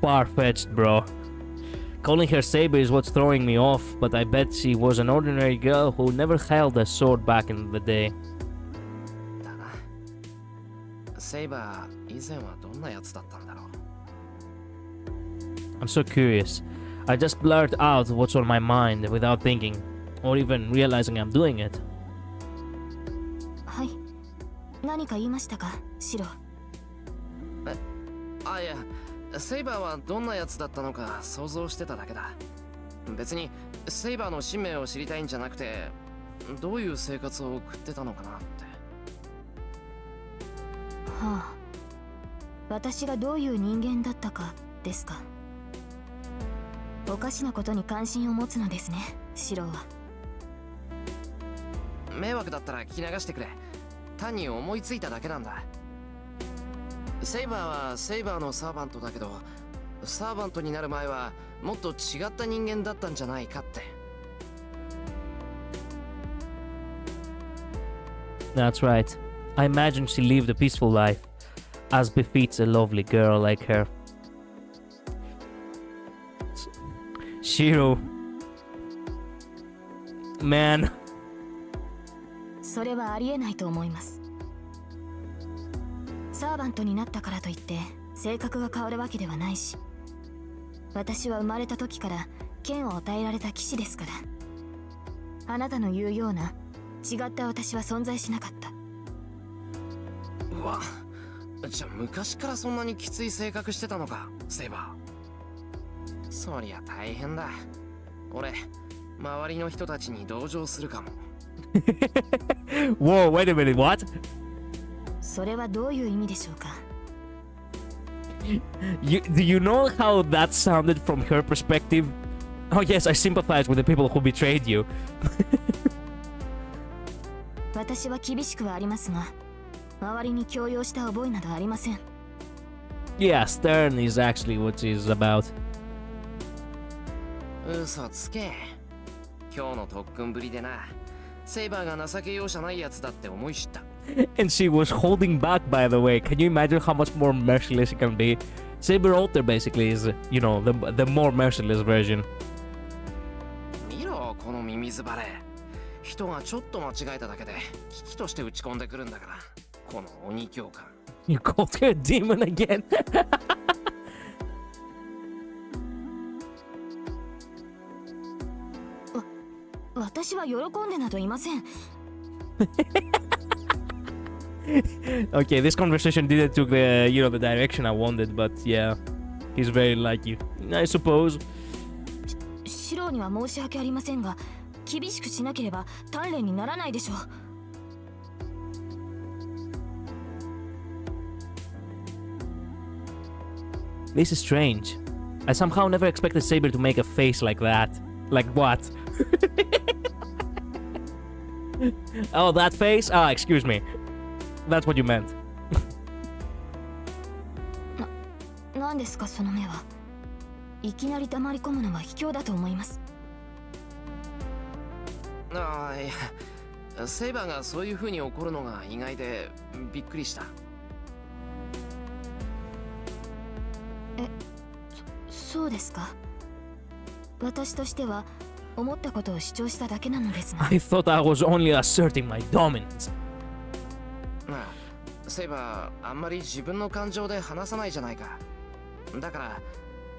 Speaker 1: far-fetched, bro. Calling her Saber is what's throwing me off, but I bet she was an ordinary girl who never held a sword back in the day.
Speaker 3: だな。セイバー以前はどんなやつだったんだろう。
Speaker 1: I'm so curious. I just blurt out what's on my mind without thinking, or even realizing I'm doing it.
Speaker 4: はい。何か言いましたか、シロ。
Speaker 3: あ、いや、セイバーはどんなやつだったのか想像してただけだ。別にセイバーの使命を知りたいんじゃなくて、どういう生活を送ってたのかなって。
Speaker 4: はあ、私がどういう人間だったかですか。おかしなことに関心を持つのですね、シローは。
Speaker 3: 迷惑だったら聞き流してくれ。単に思いついただけなんだ。セイバーはセイバーのサーバントだけど、サーバントになる前はもっと違った人間だったんじゃないかって。
Speaker 1: That's right. I imagine she lived a peaceful life, as befits a lovely girl like her. Shiro. Man.
Speaker 4: それはありえないと思います。サーバントになったからといって性格が変わるわけではないし、私は生まれた時から剣を与えられた騎士ですから。あなたの言うような違った私は存在しなかった。
Speaker 3: うわ、じゃあ昔からそんなにきつい性格してたのか、セイバー。そりゃ大変だ。俺、周りの人たちに同情するかも。
Speaker 1: Whoa, wait a minute, what?
Speaker 4: それはどういう意味でしょうか。
Speaker 1: Do you know how that sounded from her perspective? Oh yes, I sympathize with the people who betrayed you.
Speaker 4: 私は厳しくはありますが、周りに強要した覚えなどありません。
Speaker 1: Yeah, stern is actually what she's about.
Speaker 3: 嘘つけ。今日の特訓ぶりでな、セイバーが情け容赦ないやつだって思い知った。
Speaker 1: And she was holding back, by the way. Can you imagine how much more merciless it can be? Saber Alter basically is, you know, the more merciless version.
Speaker 3: 見ろ、このミミズバレー。人がちょっと間違えただけで危機として打ち込んでくるんだから、この鬼教官。
Speaker 1: You called her a demon again?
Speaker 4: 私は喜んでなどいません。
Speaker 1: Okay, this conversation didn't took the, you know, the direction I wanted, but yeah, he's very like you, I suppose.
Speaker 4: シローには申し訳ありませんが、厳しくしなければ鍛錬にならないでしょう。
Speaker 1: This is strange. I somehow never expected Saber to make a face like that. Like what? Oh, that face? Ah, excuse me. That's what you meant.
Speaker 4: 何ですかその目は。いきなり黙り込むのは卑怯だと思います。
Speaker 3: ああ、いや、セイバーがそういう風に怒るのが意外でびっくりした。
Speaker 4: そうですか。私としては思ったことを主張しただけなのですが。
Speaker 1: I thought I was only asserting my dominance.
Speaker 3: ああ、セイバーあんまり自分の感情で話さないじゃないか。だから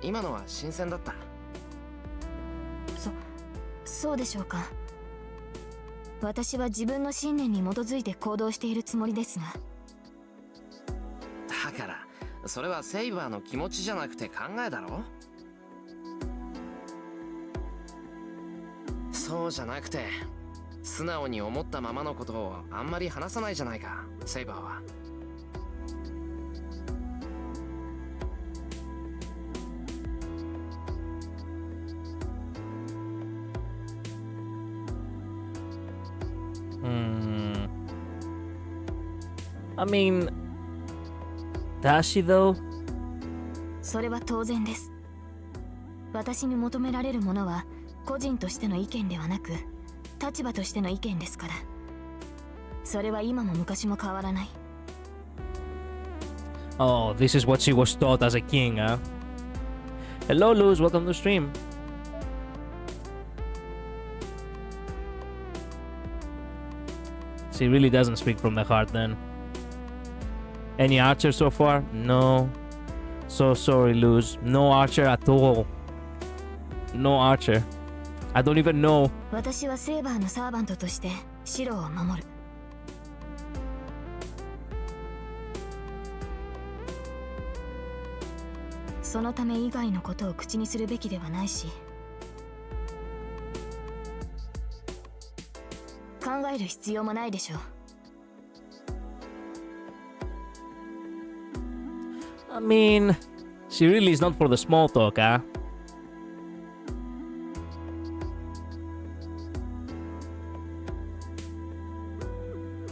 Speaker 3: 今のは新鮮だった。
Speaker 4: そうでしょうか。私は自分の信念に基づいて行動しているつもりですが。
Speaker 3: だからそれはセイバーの気持ちじゃなくて考えだろ。そうじゃなくて素直に思ったままのことをあんまり話さないじゃないか、セイバーは。
Speaker 1: I mean, does she though?
Speaker 4: それは当然です。私に求められるものは個人としての意見ではなく立場としての意見ですから。それは今も昔も変わらない。
Speaker 1: Oh, this is what she was taught as a king, huh? Hello, Luz. Welcome to the stream. She really doesn't speak from the heart then. Any archer so far? No. So sorry, Luz. No archer at all. No archer. I don't even know.
Speaker 4: 私はセーバーのサーバントとしてシロを守る。そのため以外のことを口にするべきではないし、える必要もないでしょう。
Speaker 1: I mean, she really is not for the small talk, huh?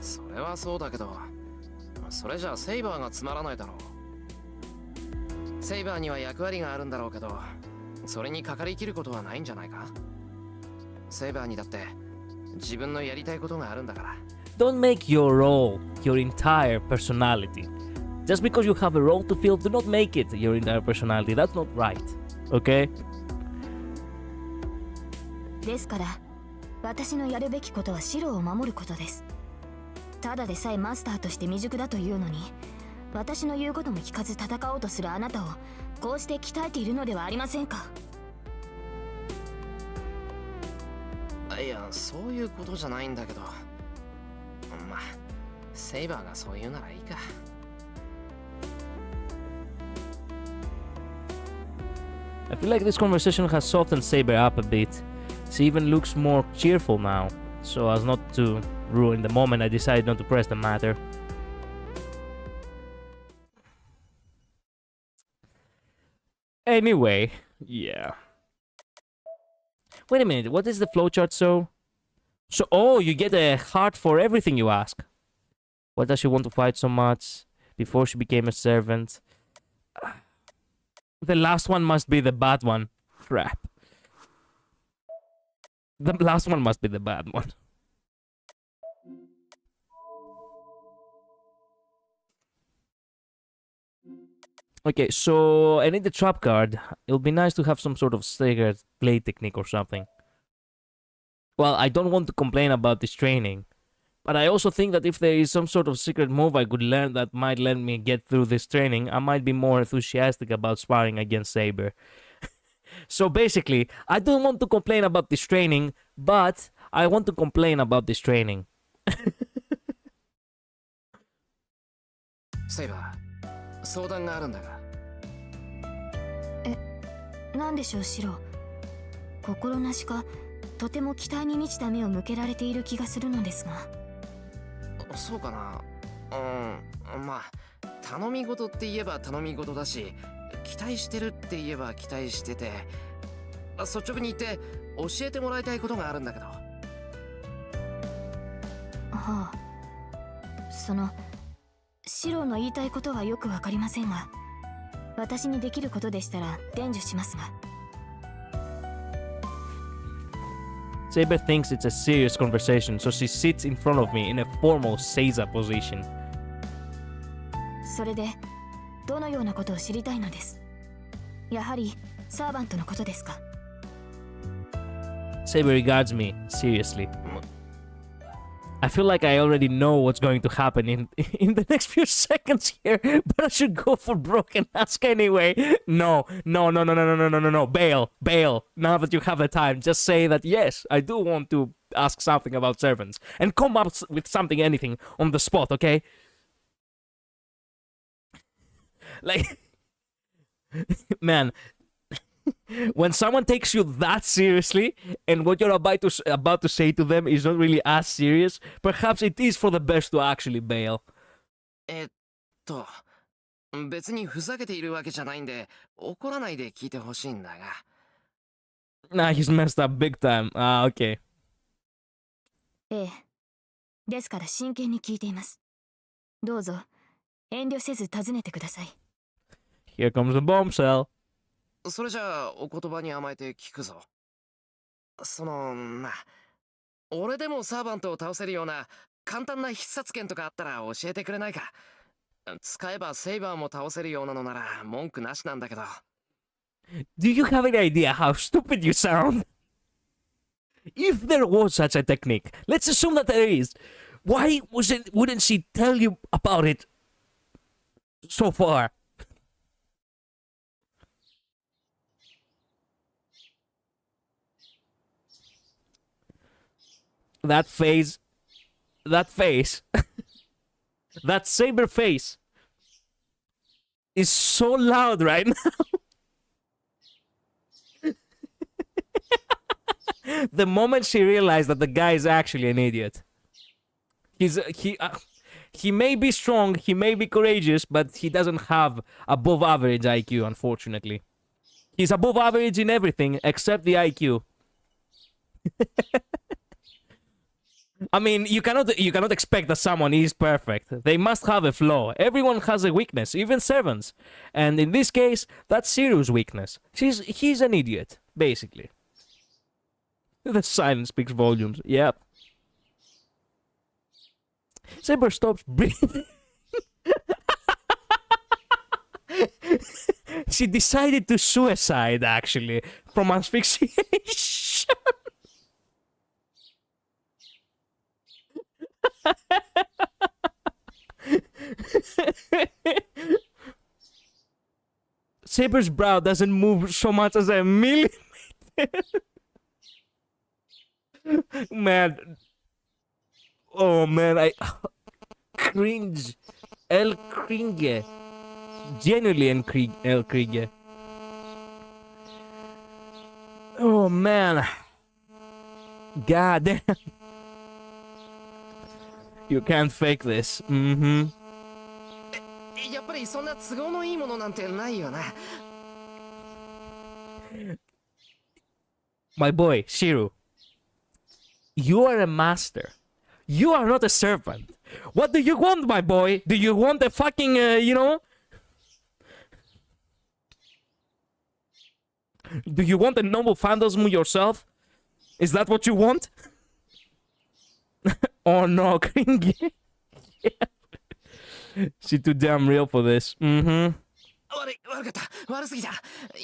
Speaker 3: それはそうだけど、それじゃあセイバーがつまらないだろう。セイバーには役割があるんだろうけど、それにかかりきることはないんじゃないか。セイバーにだって自分のやりたいことがあるんだから。
Speaker 1: Don't make your role your entire personality. Just because you have a role to fill, do not make it your entire personality. That's not right. Okay?
Speaker 4: ですから私のやるべきことは白を守ることです。ただでさえマスターとして未熟だというのに、私の言うことも聞かず戦おうとするあなたをこうして鍛えているのではありませんか。
Speaker 3: いや、そういうことじゃないんだけど、まあセイバーがそう言うならいいか。
Speaker 1: I feel like this conversation has softened Saber up a bit. She even looks more cheerful now. So as not to ruin the moment, I decided not to press the matter. Anyway, yeah. Wait a minute, what is the flowchart so? Oh, you get a heart for everything you ask. Why does she want to fight so much? Before she became a servant. The last one must be the bad one. Crap. The last one must be the bad one. Okay, so I need the trap card. It'll be nice to have some sort of staggered play technique or something. Well, I don't want to complain about this training, but I also think that if there is some sort of secret move I could learn that might let me get through this training, I might be more enthusiastic about sparring against Saber. So basically, I don't want to complain about this training, but I want to complain about this training.
Speaker 3: Saber, 相談があるんだが。
Speaker 4: なんでしょう、シロ。心なしかとても期待に満ちた目を向けられている気がするのですが。
Speaker 3: そうかな。まあ頼み事って言えば頼み事だし、期待してるって言えば期待してて、率直に言って教えてもらいたいことがあるんだけど。
Speaker 4: はあ、シロの言いたいことはよくわかりませんが、私にできることでしたら伝授しますが。
Speaker 1: Saber thinks it's a serious conversation, so she sits in front of me in a formal Seiza position.
Speaker 4: それでどのようなことを知りたいのです。やはりサーバントのことですか。
Speaker 1: Saber regards me seriously. I feel like I already know what's going to happen in the next few seconds here, but I should go for broken ask anyway. No. Bail. Now that you have the time, just say that yes, I do want to ask something about servants, and come up with something, anything on the spot, okay? Like, man, when someone takes you that seriously and what you're about to say to them is not really as serious, perhaps it is for the best to actually bail.
Speaker 3: 別にふざけているわけじゃないんで、怒らないで聞いてほしいんだが。
Speaker 1: Nah, he's messed up big time. Ah, okay.
Speaker 4: ええ。ですから真剣に聞いています。どうぞ遠慮せず尋ねてください。
Speaker 1: Here comes the bombshell.
Speaker 3: それじゃあお言葉に甘えて聞くぞ。俺でもサーバントを倒せるような簡単な必殺剣とかあったら教えてくれないか。使えばセイバーも倒せるようなのなら文句なしなんだけど。
Speaker 1: Do you have any idea how stupid you sound? If there was such a technique, let's assume that there is. Why wouldn't she tell you about it so far? That face, that Saber face is so loud right now. The moment she realized that the guy is actually an idiot. He may be strong, he may be courageous, but he doesn't have above average IQ, unfortunately. He's above average in everything except the IQ. I mean, you cannot expect that someone is perfect. They must have a flaw. Everyone has a weakness, even servants. And in this case, that's Shiru's weakness. He's an idiot, basically. The silence speaks volumes. Yep. Saber stops breathing. She decided to suicide, actually, from asphyxiation. Saber's brow doesn't move so much as a millimeter. Man. Oh man, I cringe. El cringe. Genuinely El cringe. Oh man. God damn. You can't fake this. Mm-hmm.
Speaker 3: やっぱりそんな都合のいいものなんてないよな。
Speaker 1: My boy, Shiru. You are a master. You are not a servant. What do you want, my boy? Do you want a fucking, Do you want a noble phantasm yourself? Is that what you want? Oh no, cringy. Yeah. She's too damn real for this. Mm-hmm.
Speaker 3: 悪かった。悪すぎた。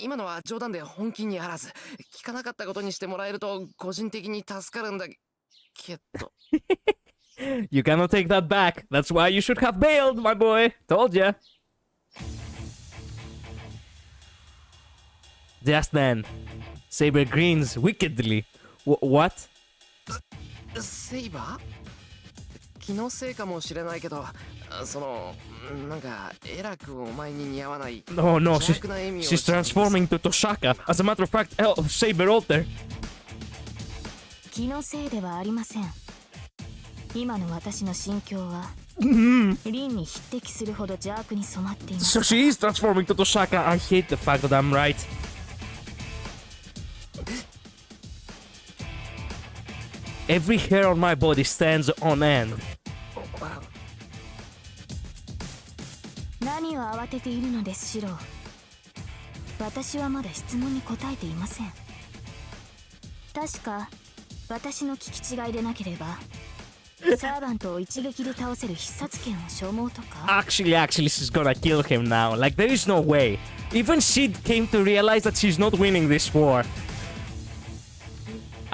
Speaker 3: 今のは冗談で本気にあらず。聞かなかったことにしてもらえると個人的に助かるんだけど。
Speaker 1: You cannot take that back. That's why you should have bailed, my boy. Told ya. Just then, Saber grins wickedly. What?
Speaker 3: セイバー？気のせいかもしれないけど、そのなんかえらくお前に似合わない。
Speaker 1: Oh no, she's transforming to Toshaka. As a matter of fact, Saber Alter.
Speaker 4: 気のせいではありません。今の私の心境は、凛に匹敵するほど邪悪に染まっています。
Speaker 1: So she is transforming to Toshaka. I hate the fact that I'm right. Every hair on my body stands on end.
Speaker 4: 何を慌てているのです、シロー。私はまだ質問に答えていません。確か私の聞き違いでなければ、サーバントを一撃で倒せる必殺剣を消耗とか。
Speaker 1: Actually, she's gonna kill him now. Like, there is no way. Even she came to realize that she's not winning this war.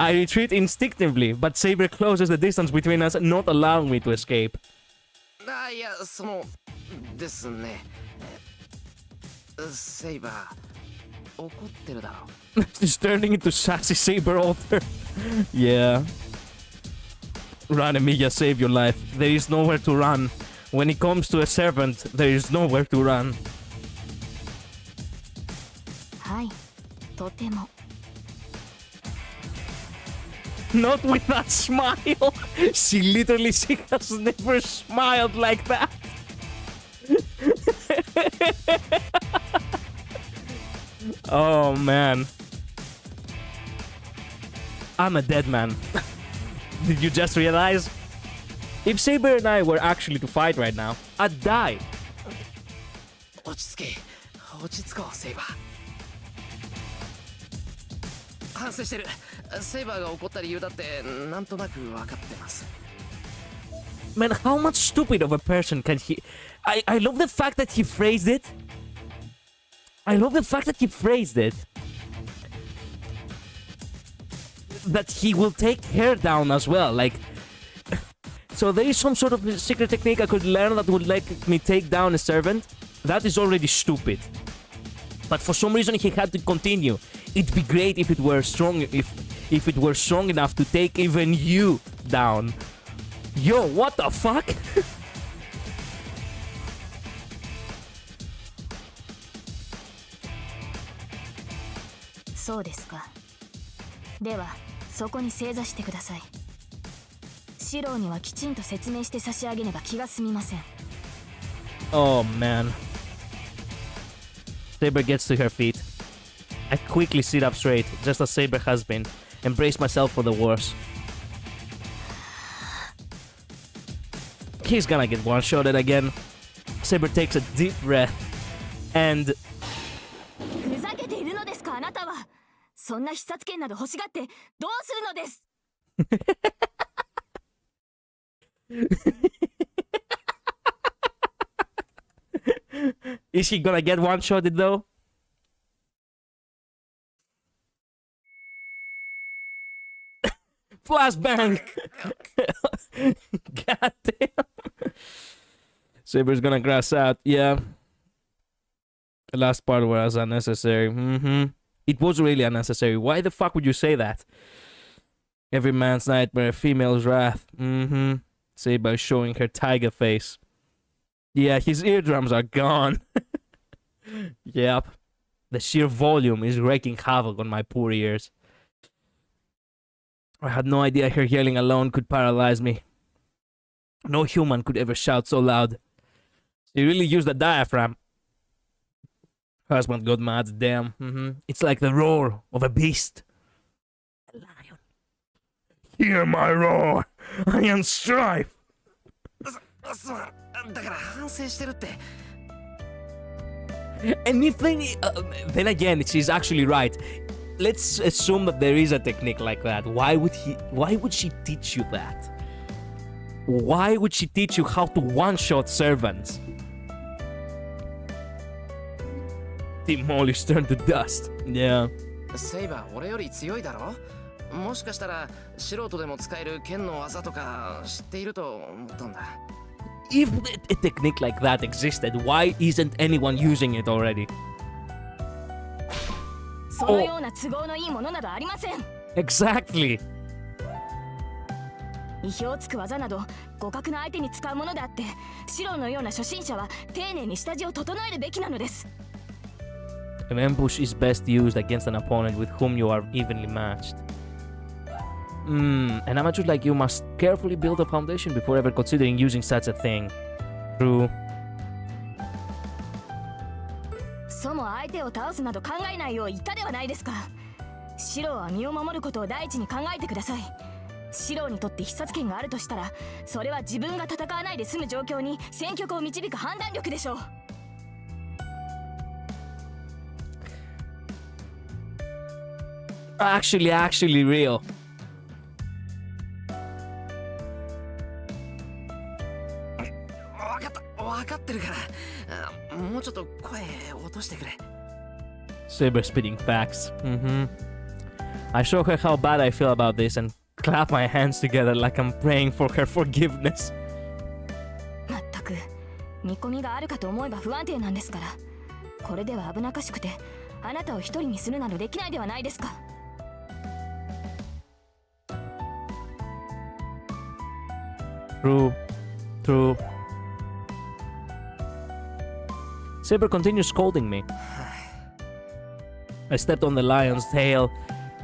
Speaker 1: I retreat instinctively, but Saber closes the distance between us, not allowing me to escape.
Speaker 3: いや、そのですね。セイバー、怒ってるだろ。
Speaker 1: She's turning into sassy Saber Alter. Yeah. Run, Emilia, save your life. There is nowhere to run. When it comes to a servant, there is nowhere to run.
Speaker 4: はい、とても。
Speaker 1: Not with that smile. She has never smiled like that. Oh man. I'm a dead man. Did you just realize? If Saber and I were actually to fight right now, I'd die.
Speaker 3: 落ち着け。落ち着こう、セイバー。反省してる。セイバーが怒った理由だってなんとなく分かってます。
Speaker 1: Man, how much stupid of a person can he... I love the fact that he phrased it. I love the fact that he phrased it. That he will take her down as well. Like... So there is some sort of secret technique I could learn that would let me take down a servant. That is already stupid. But for some reason he had to continue. It'd be great if it were strong, if it were strong enough to take even you down. Yo, what the fuck?
Speaker 4: そうですか。ではそこに正座してください。シローにはきちんと説明して差し上げねば気が済みません。
Speaker 1: Oh man. Saber gets to her feet. I quickly sit up straight, just as Saber has been, and brace myself for the worst. He's gonna get one-shotted again. Saber takes a deep breath, and
Speaker 4: ふざけているのですか、あなたは。そんな必殺剣など欲しがってどうするのです。
Speaker 1: is he gonna get one-shotted though? Flashbang! God damn. Saber's gonna grass out. Yeah. The last part was unnecessary. It was really unnecessary. Why the fuck would you say that? Every man's nightmare, female's wrath. Saber showing her tiger face. Yeah, his eardrums are gone. Yep. The sheer volume is wreaking havoc on my poor ears. I had no idea her yelling alone could paralyze me. No human could ever shout so loud. She really used the diaphragm. Husband got mad, damn. It's like the roar of a beast. A lion. Hear my roar! I am strife!
Speaker 3: だから反省してるって。
Speaker 1: Anything, then again, she's actually right. Let's assume that there is a technique like that. Why would she teach you that? Why would she teach you how to one-shot servants? Demolish, turn to dust. Yeah.
Speaker 3: セイバー俺より強いだろ。もしかしたら素人でも使える剣の技とか知っていると思ったんだ。
Speaker 1: If a technique like that existed, why isn't anyone using it already?
Speaker 4: そのような都合のいいものなどありません。
Speaker 1: Exactly.
Speaker 4: 意表をつく技など互角な相手に使うものであって、シローのような初心者は丁寧に下地を整えるべきなのです。
Speaker 1: An ambush is best used against an opponent with whom you are evenly matched. An amateur like you must carefully build a foundation before ever considering using such a thing. True.
Speaker 4: そも相手を倒すなど考えないよう言ったではないですか。シローは身を守ることを第一に考えてください。シローにとって必殺剣があるとしたら、それは自分が戦わないで済む状況に戦局を導く判断力でしょう。
Speaker 1: Actually real.
Speaker 3: 分かってるから。もうちょっと声落としてくれ。
Speaker 1: Saber spitting facts. I show her how bad I feel about this and clap my hands together like I'm praying for her forgiveness.
Speaker 4: まったく見込みがあるかと思えば不安定なんですから。これでは危なっかしくて、あなたを一人にするなどできないではないですか。
Speaker 1: True. Saber continues scolding me. I stepped on the lion's tail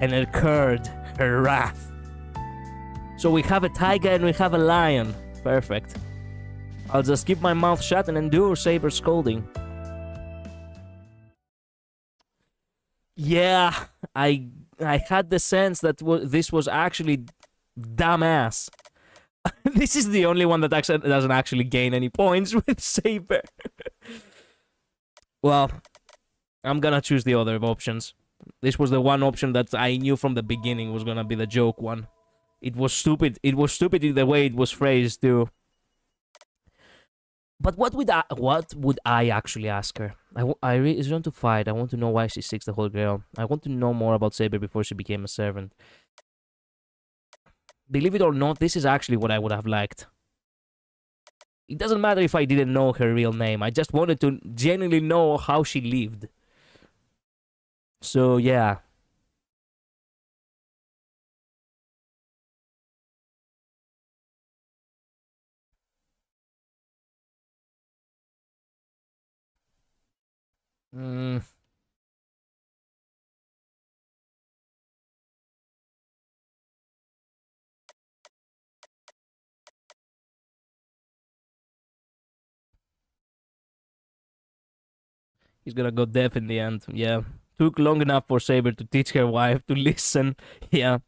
Speaker 1: and it curbed her wrath. So we have a tiger and we have a lion. Perfect. I'll just keep my mouth shut and endure Saber's scolding. Yeah, I had the sense that this was actually dumbass. This is the only one that actually doesn't actually gain any points with Saber. Well, I'm gonna choose the other options. This was the one option that I knew from the beginning was gonna be the joke one. It was stupid. It was stupid in the way it was phrased too. But what would I actually ask her? I really want to fight. I want to know why she seeks the Holy Grail. I want to know more about Saber before she became a servant. Believe it or not, this is actually what I would have liked. It doesn't matter if I didn't know her real name. I just wanted to genuinely know how she lived. So, yeah. He's gonna go deaf in the end. Yeah. Took long enough for Saber to teach her wife to listen. Yeah.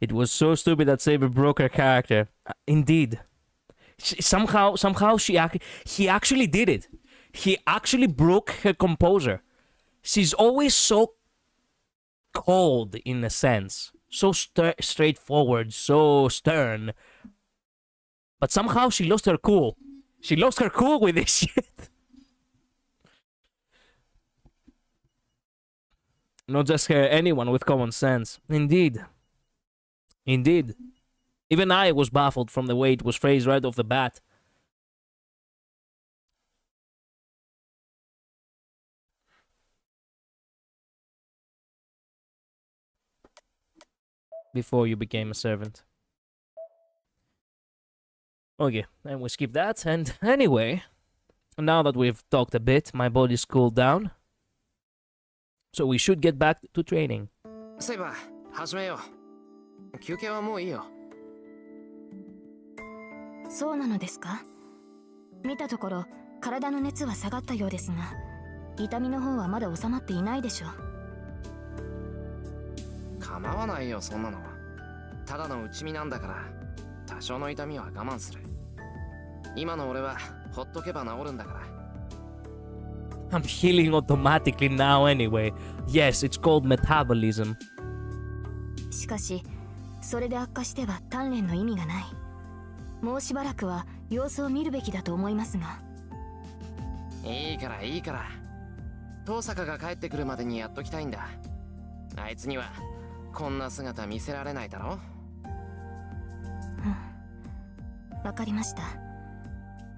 Speaker 1: It was so stupid that Saber broke her character. Indeed. Somehow he actually did it. He actually broke her composure. She's always so cold in a sense. So straightforward, so stern. But somehow she lost her cool. She lost her cool with this shit. Not just her, anyone with common sense. Indeed. Indeed. Even I was baffled from the way it was phrased right off the bat. Before you became a servant. Okay, and we skip that. And anyway, now that we've talked a bit, my body's cooled down. So we should get back to training.
Speaker 3: セイバー、始めよう。休憩はもういいよ。
Speaker 4: そうなのですか？見たところ体の熱は下がったようですが、痛みの方はまだ収まっていないでしょう。
Speaker 3: 構わないよ、そんなの。ただの内身なんだから、多少の痛みは我慢する。今の俺はほっとけば治るんだから。
Speaker 1: I'm healing automatically now anyway. Yes, it's called metabolism.
Speaker 4: しかし、それで悪化しては鍛錬の意味がない。もうしばらくは様子を見るべきだと思いますが。
Speaker 3: いいからいいから。遠坂が帰ってくるまでにやっときたいんだ。あいつにはこんな姿見せられないだろ。
Speaker 4: わかりました。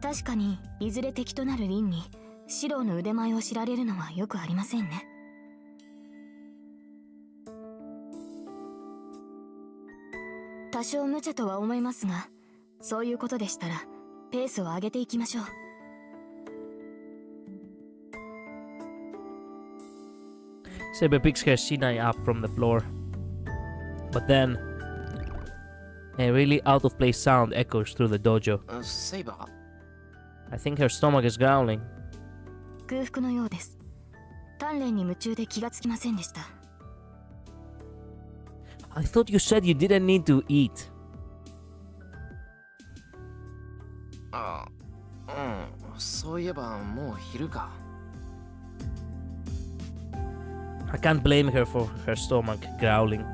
Speaker 4: 確かにいずれ敵となる凛に四郎の腕前を知られるのはよくありませんね。多少無茶とは思いますが、そういうことでしたらペースを上げていきましょう。
Speaker 1: Saber picks her shinai up from the floor. But then, a really out of place sound echoes through the dojo.
Speaker 3: セイバー
Speaker 1: I think her stomach is growling.
Speaker 4: 空腹のようです。鍛錬に夢中で気がつきませんでした。
Speaker 1: I thought you said you didn't need to eat.
Speaker 3: ああ、うん、そういえばもう昼か。
Speaker 1: I can't blame her for her stomach growling.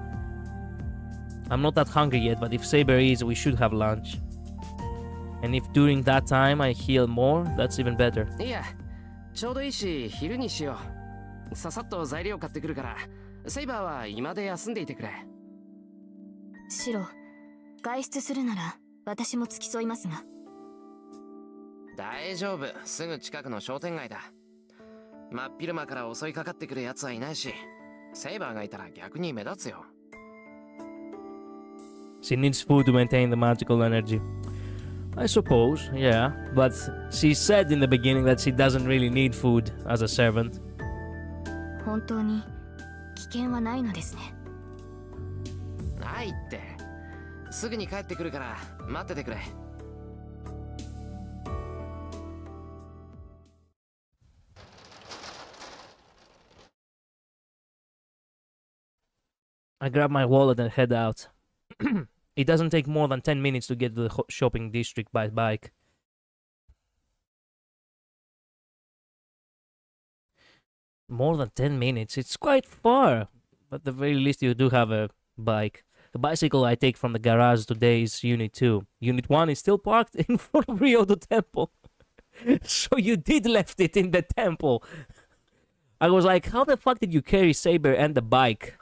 Speaker 1: I'm not that hungry yet, but if Saber is, we should have lunch. And if during that time I heal more, that's even better.
Speaker 3: いや、ちょうどいいし昼にしよう。ささっと材料買ってくるから、セイバーは今で休んでいてくれ。
Speaker 4: シロ、外出するなら私も付き添いますが。
Speaker 3: 大丈夫、すぐ近くの商店街だ。真っ昼間から襲いかかってくるやつはいないし、セイバーがいたら逆に目立つよ。
Speaker 1: She needs food to maintain the magical energy. I suppose, yeah. But she said in the beginning that she doesn't really need food as a servant.
Speaker 4: 本当に危険はないのですね。
Speaker 3: ないって。すぐに帰ってくるから待っててくれ。
Speaker 1: I grab my wallet and head out. It doesn't take more than 10 minutes to get to the shopping district by bike. More than 10 minutes? It's quite far. But at the very least you do have a bike. The bicycle I take from the garage today is Unit 2. Unit 1 is still parked in front of Ryodo Temple. So you did left it in the temple. I was like, how the fuck did you carry Saber and the bike?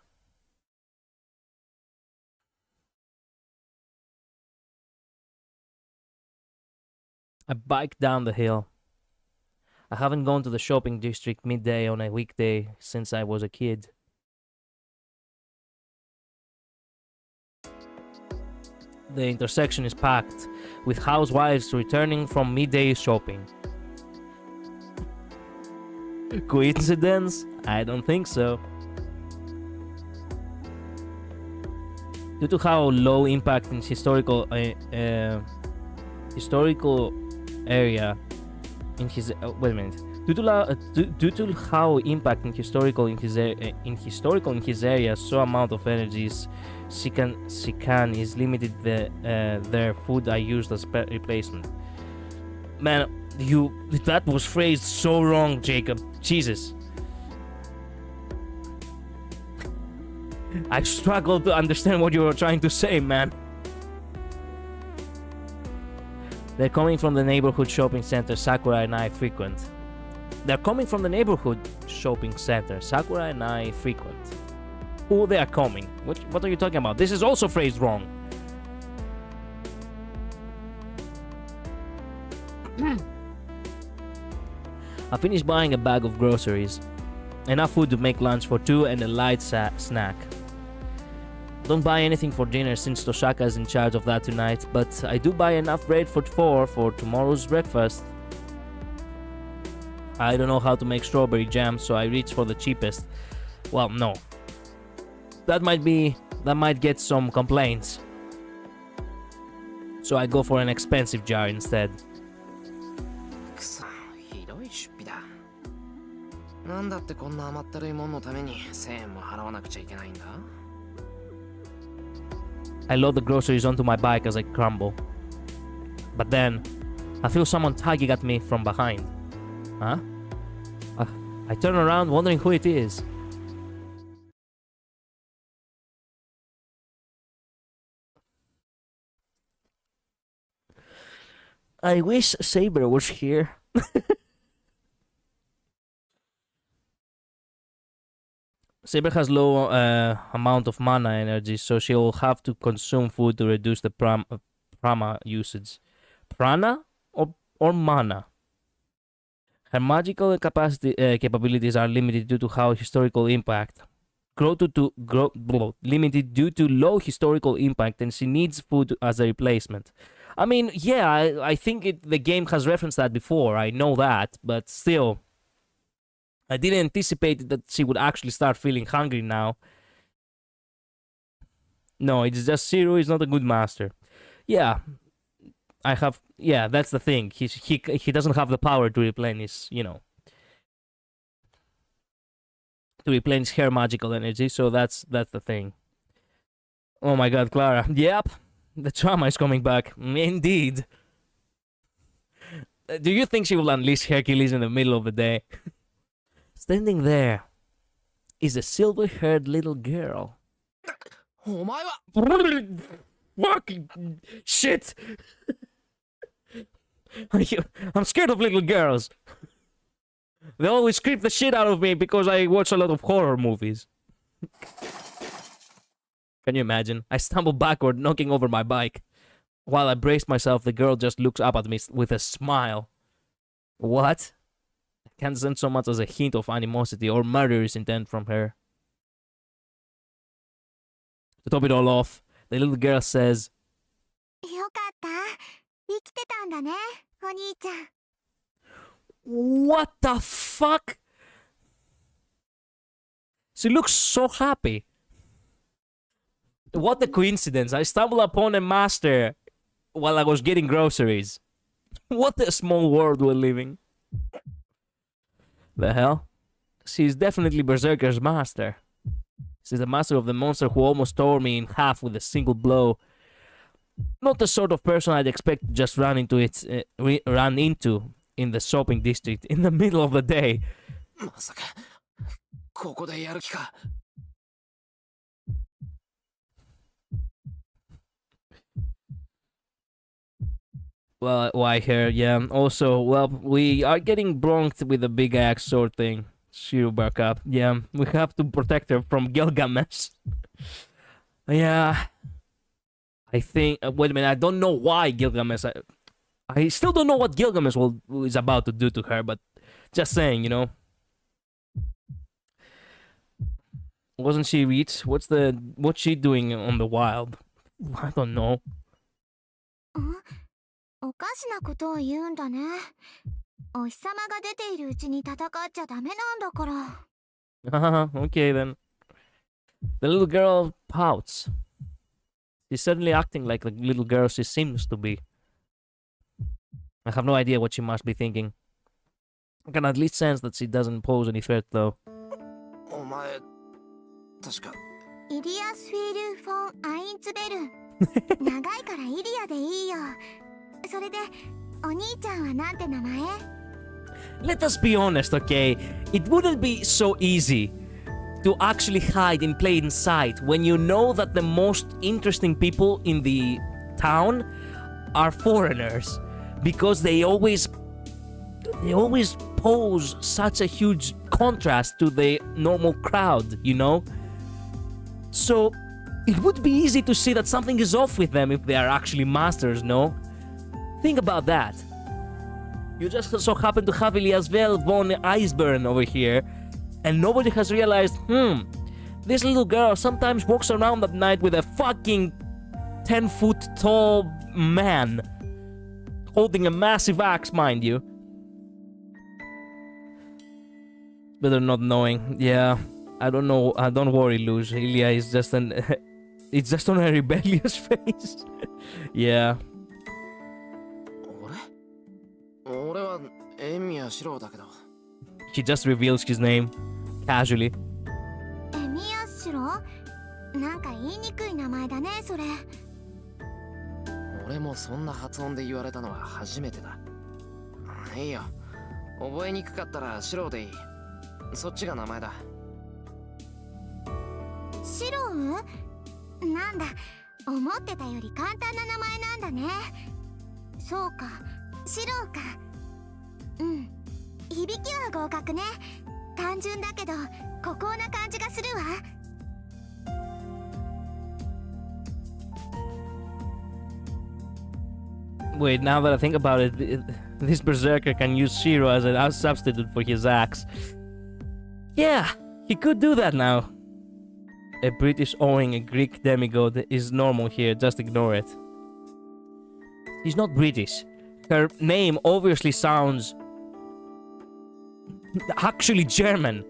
Speaker 1: I biked down the hill. I haven't gone to the shopping district midday on a weekday since I was a kid. The intersection is packed, with housewives returning from midday shopping. Coincidence? I don't think so. Due to how low impact in historical area in his wait a minute. Due to how impact in historical in his area, so amount of energies she can is limited. Their food I used as replacement. Man, that was phrased so wrong, Jacob. Jesus. I struggle to understand what you were trying to say, man. They're coming from the neighborhood shopping center Sakura and I frequent. They're coming from the neighborhood shopping center Sakura and I frequent. Who they are coming? What are you talking about? This is also phrased wrong. I finished buying a bag of groceries. Enough food to make lunch for 2 and a light snack. Don't buy anything for dinner since Toshaka is in charge of that tonight, but I do buy enough bread for 4 for tomorrow's breakfast. I don't know how to make strawberry jam, so I reach for the cheapest. Well, no. That might get some complaints. So I go for an expensive jar instead.
Speaker 3: くそ、ひどい出費だ。なんだってこんな甘ったるいもんのために1000円も払わなくちゃいけないんだ。
Speaker 1: I load the groceries onto my bike as I crumble. But then, I feel someone tugging at me from behind. Huh? I turn around wondering who it is. I wish Saber was here. Saber has low amount of mana energy, so she'll have to consume food to reduce the prana usage. Prana or mana? Her magical capabilities are limited due to how historical impact. Limited due to low historical impact, and she needs food as a replacement. I mean, yeah, I think the game has referenced that before. I know that, but still. I didn't anticipate that she would actually start feeling hungry now. No, it's just Zero is not a good master. Yeah, that's the thing. He doesn't have the power to replenish, to replenish her magical energy, so that's the thing. Oh my god, Clara. Yep, the trauma is coming back. Indeed. Do you think she will unleash Hercules in the middle of the day? Standing there is a silver-haired little girl. Fucking shit! I'm scared of little girls. They always creep the shit out of me because I watch a lot of horror movies. Can you imagine? I stumble backward, knocking over my bike. While I brace myself, the girl just looks up at me with a smile. What? Can't sense so much as a hint of animosity or murderous intent from her. To top it all off, the little girl says,
Speaker 4: よかった。生きてたんだね、お兄ちゃん。
Speaker 1: What the fuck? She looks so happy. What a coincidence. I stumbled upon a master while I was getting groceries. What a small world we're living. The hell? She's definitely Berserker's master. She's the master of the monster who almost tore me in half with a single blow. Not the sort of person I'd expect to just run into in the shopping district in the middle of the day.
Speaker 3: まさかここでやる気か。
Speaker 1: Well, why here? Yeah. Also, well, we are getting bronked with the big axe sword thing. Shirubarka. Yeah, we have to protect her from Gilgamesh. Yeah. I think. Wait a minute. I don't know why Gilgamesh. I still don't know what Gilgamesh is about to do to her, but just saying, Wasn't she rich? What's she doing on the wild? I don't know.
Speaker 4: おかしなことを言うんだね。お日様が出ているうちに戦っちゃダメなんだから。
Speaker 1: Okay then. The little girl pouts. She's certainly acting like the little girl she seems to be. I have no idea what she must be thinking. I can at least sense that she doesn't pose any threat, though.
Speaker 3: お前確か
Speaker 5: イリアスフィール・フォン・アインツベル長いからイリアでいいよ。それでお兄ちゃんはなんて名前？
Speaker 1: Let us be honest, okay? It wouldn't be so easy to actually hide in plain sight when you know that the most interesting people in the town are foreigners, because they always pose such a huge contrast to the normal crowd, you know? So it would be easy to see that something is off with them if they are actually masters, no? Think about that. You just so happen to have Eliasvel von Iceburn over here, and nobody has realized, this little girl sometimes walks around at night with a fucking 10-foot tall man holding a massive axe, mind you. Better not knowing. Yeah, I don't know. Don't worry, Luz. Ilya is just an... it's just on a rebellious face. Yeah.
Speaker 3: 俺はエミヤシロウだけど
Speaker 1: He just reveals his name casually.
Speaker 5: エミヤシロ？なんか言いにくい名前だねそれ。
Speaker 3: 俺もそんな発音で言われたのは初めてだ。いいよ、覚えにくかったらシロウでいい。そっちが名前だ。
Speaker 5: シロウ？なんだ、思ってたより簡単な名前なんだね。そうか、シロウか。うん、響きは合格ね。単純だけど孤高な感じがするわ。
Speaker 1: Wait, now that I think about it, this berserker can use Shiro as a substitute for his axe. Yeah, he could do that now. A British owning a Greek demigod is normal here, just ignore it. He's not British. Her name obviously sounds actually German.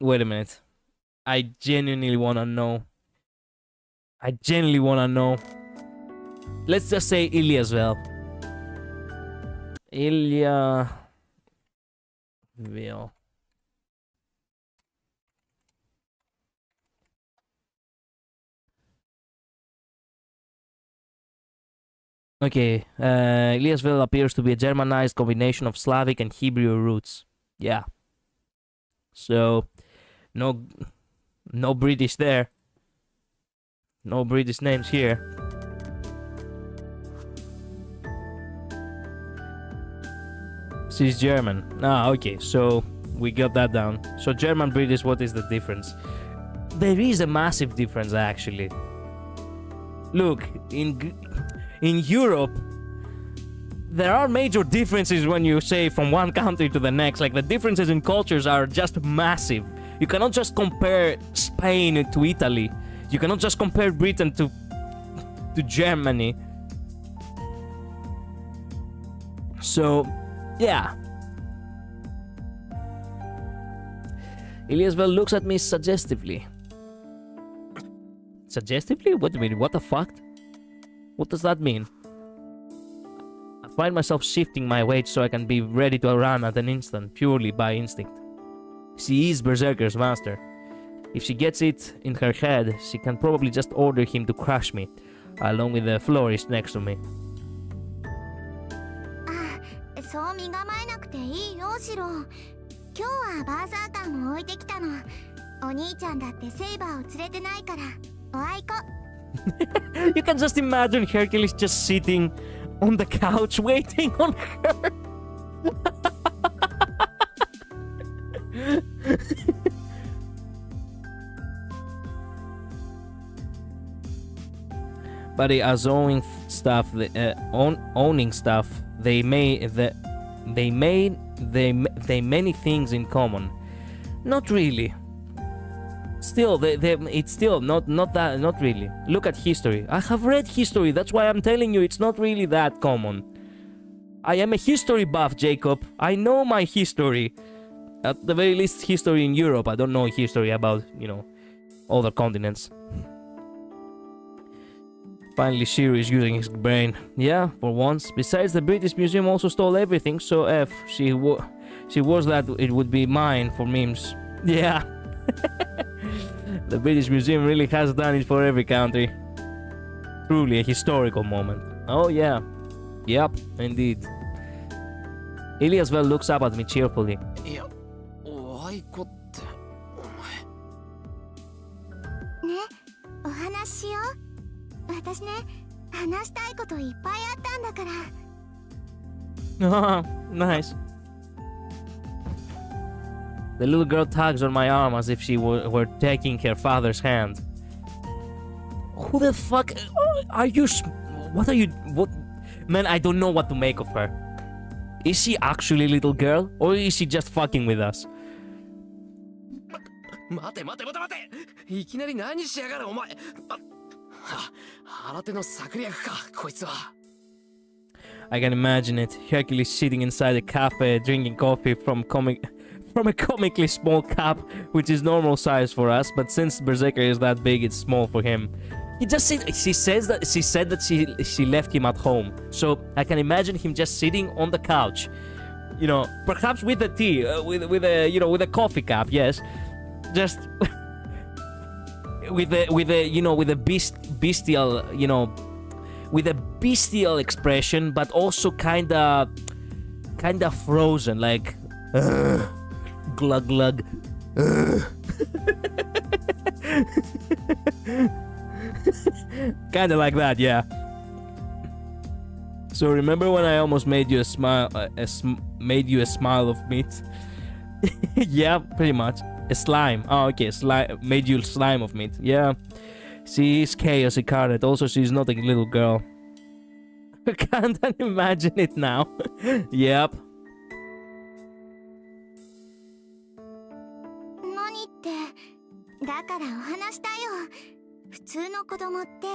Speaker 1: Wait a minute. I genuinely wanna know. Let's just say Ilya as well. Ilya... Will. Okay, Eliasville appears to be a Germanized combination of Slavic and Hebrew roots. Yeah. So, no British there. No British names here. She's German. Ah, okay, so we got that down. So German, British, what is the difference? There is a massive difference, actually. Look, in Europe, there are major differences when you say from one country to the next. Like, the differences in cultures are just massive. You cannot just compare Spain to Italy. You cannot just compare Britain to Germany. So, yeah. Eliasvel looks at me suggestively. Suggestively? What do you mean? What the fuck? What does that mean? I find myself shifting my weight so I can be ready to run at an instant, purely by instinct. She is Berserker's master. If she gets it in her head, she can probably just order him to crush me, along with the florist next to me.
Speaker 5: あ、そう身構えなくていいよ、シロ。今日はバーサーカーも置いてきたの。お兄ちゃんだってセイバーを連れてないから、おあいこ。
Speaker 1: You can just imagine Hercules just sitting on the couch waiting on her. But as owning stuff, owning stuff, they many things in common. Not really. Still, it's still not really. Look at history. I have read history. That's why I'm telling you it's not really that common. I am a history buff, Jacob. I know my history. At the very least, history in Europe. I don't know history about, other continents. Finally, Shiro is using his brain. Yeah, for once. Besides, the British Museum also stole everything, so F. She was that it would be mine for memes. Yeah. The British Museum really has done it for every country. Truly a historical moment. Oh yeah. Yep, indeed. Iliasvel looks up at me cheerfully.
Speaker 3: いやワイコってお前
Speaker 5: ね、お話ししよう。私ね、話したいこといっぱいあったんだから。
Speaker 1: Nice. The little girl tugs on my arm as if she were taking her father's hand. Who the fuck are you? What are you? What? Man, I don't know what to make of her. Is she actually a little girl, or is she just fucking with us?
Speaker 3: 待ていきなり何しやがるお前新手の策略かこいつは
Speaker 1: I can imagine it. Hercules sitting inside a cafe, drinking coffee from a comically small cup, which is normal size for us, but since Berserker is that big, it's small for him. He just she said that she left him at home, so I can imagine him just sitting on the couch, you know, perhaps with a tea, with a coffee cup, yes, just with a bestial, with a bestial expression, but also kinda frozen, like glug glug. Kinda like that, yeah. So remember when I almost made you a smile of meat? Yeah, pretty much. A slime. Oh, okay, made you slime of meat. Yeah. She is chaos incarnate. Also, she's not a little girl. I can't imagine it now. Yep.
Speaker 5: 何ってだからお話したよ。普通の子供って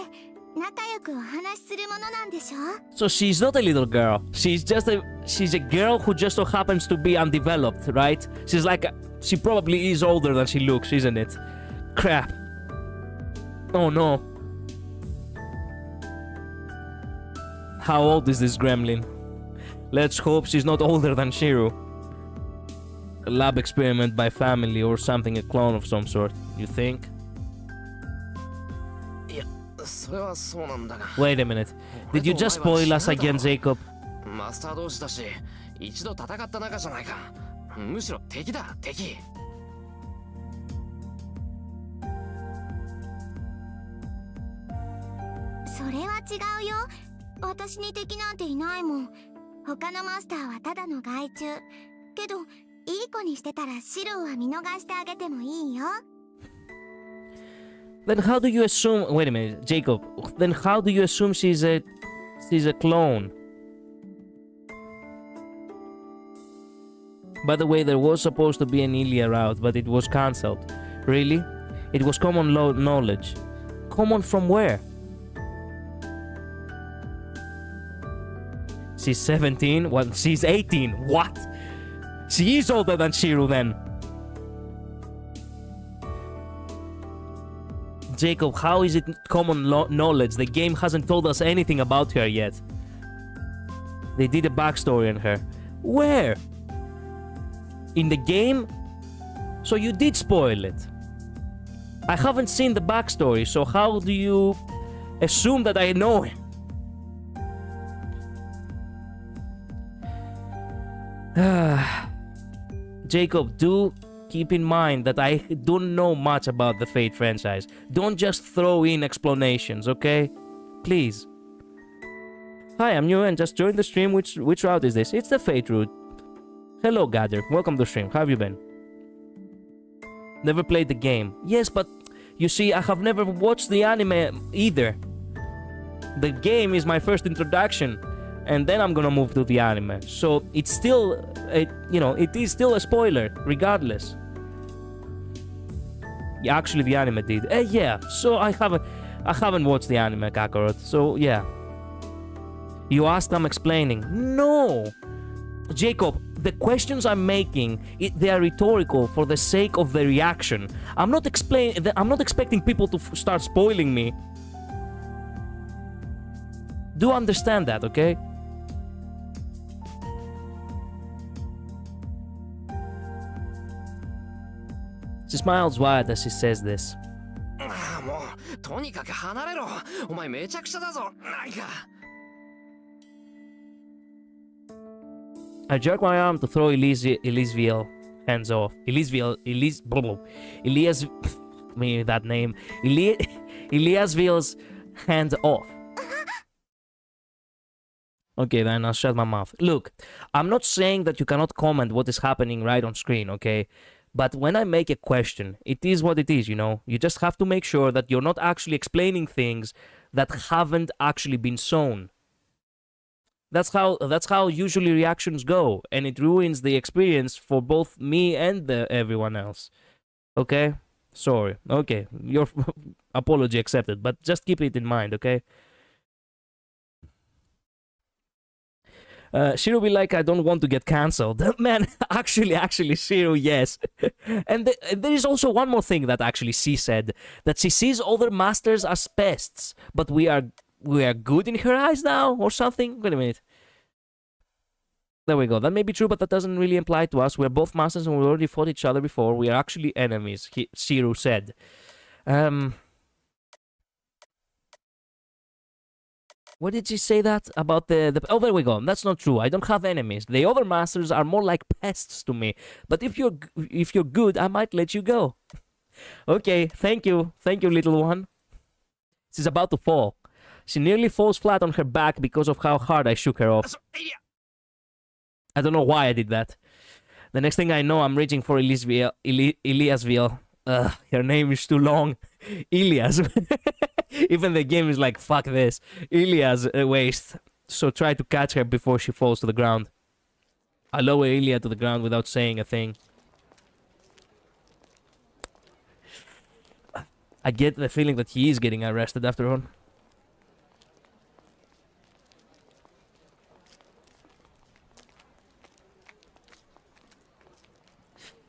Speaker 5: 仲良くお話しするものなんでしょ
Speaker 1: So she's not a little girl. She's a girl who just so happens to be undeveloped, right? She probably is older than she looks, isn't it? Crap. Oh no. How old is this gremlin? Let's hope she's not older than Shiro. A lab experiment by family or something, a clone of some sort. You think?
Speaker 3: いやそれはそうなんだが
Speaker 1: Wait a minute. Did you just spoil us again, Jacob?
Speaker 3: マスター同士だし一度戦った仲じゃないかむしろ敵だ敵
Speaker 5: それは違うよ。私に敵なんていないもん。他のマスターはただの害虫。けど、いい子にしてたらシローは見逃してあげてもいいよ。
Speaker 1: Then how do you assume... Wait a minute, Jacob. Then how do you assume she's a clone? By the way, there was supposed to be an Ilya route, but it was cancelled. Really? It was common knowledge. Common from where? She's 17? Well, she's 18. What? She is older than Shiro then. Jacob, how is it common knowledge? The game hasn't told us anything about her yet. They did a backstory on her. Where? In the game? So you did spoil it. I haven't seen the backstory, so how do you assume that I know him? Jacob, do keep in mind that I don't know much about the Fate franchise. Don't just throw in explanations, okay? Please. Hi, I'm new and just joined the stream. Which route is this? It's the Fate route. Hello, Gather. Welcome to the stream. How have you been? Never played the game. Yes, but you see, I have never watched the anime either. The game is my first introduction, and then I'm gonna move to the anime. So it's still, it is still a spoiler, regardless. Yeah, actually, the anime did. Yeah. So I haven't watched the anime, Kakarot. So yeah. You asked, I'm explaining. No, Jacob. The questions I'm making, they are rhetorical for the sake of the reaction. I'm not expecting people to start spoiling me. do understand that, okay? She smiles wide as she says this.
Speaker 3: もうとにかく離れろ。お前めちゃくちゃだぞ。なんか。
Speaker 1: I jerk my arm to throw Elisviel hands off. Elias, me that name. Eliasviel's hands off. Okay, then I'll shut my mouth. Look, I'm not saying that you cannot comment what is happening right on screen, okay? But when I make a question, it is what it is, you know? You just have to make sure that you're not actually explaining things that haven't actually been shown. That's how usually reactions go, and it ruins the experience for both me and everyone else. Okay? Sorry. Okay, your apology accepted, but just keep it in mind, okay? Shiro be like, I don't want to get cancelled. Man, actually, Shiro, yes. And there is also one more thing that actually she said, that she sees other masters as pests, but we are good in her eyes now, or something? Wait a minute. There we go. That may be true, but that doesn't really apply to us. We're both masters and we already fought each other before. We are actually enemies, Shiro said. What did she say that about the... Oh, there we go. That's not true. I don't have enemies. The other masters are more like pests to me. But if you're good, I might let you go. Okay, thank you. Thank you, little one. She's about to fall. She nearly falls flat on her back because of how hard I shook her off. I don't know why I did that. The next thing I know, I'm reaching for Eliasviel. Her name is too long. Ilias. Even the game is like, fuck this. Ilia's waist. So try to catch her before she falls to the ground. I lower Ilia to the ground without saying a thing. I get the feeling that he is getting arrested after all.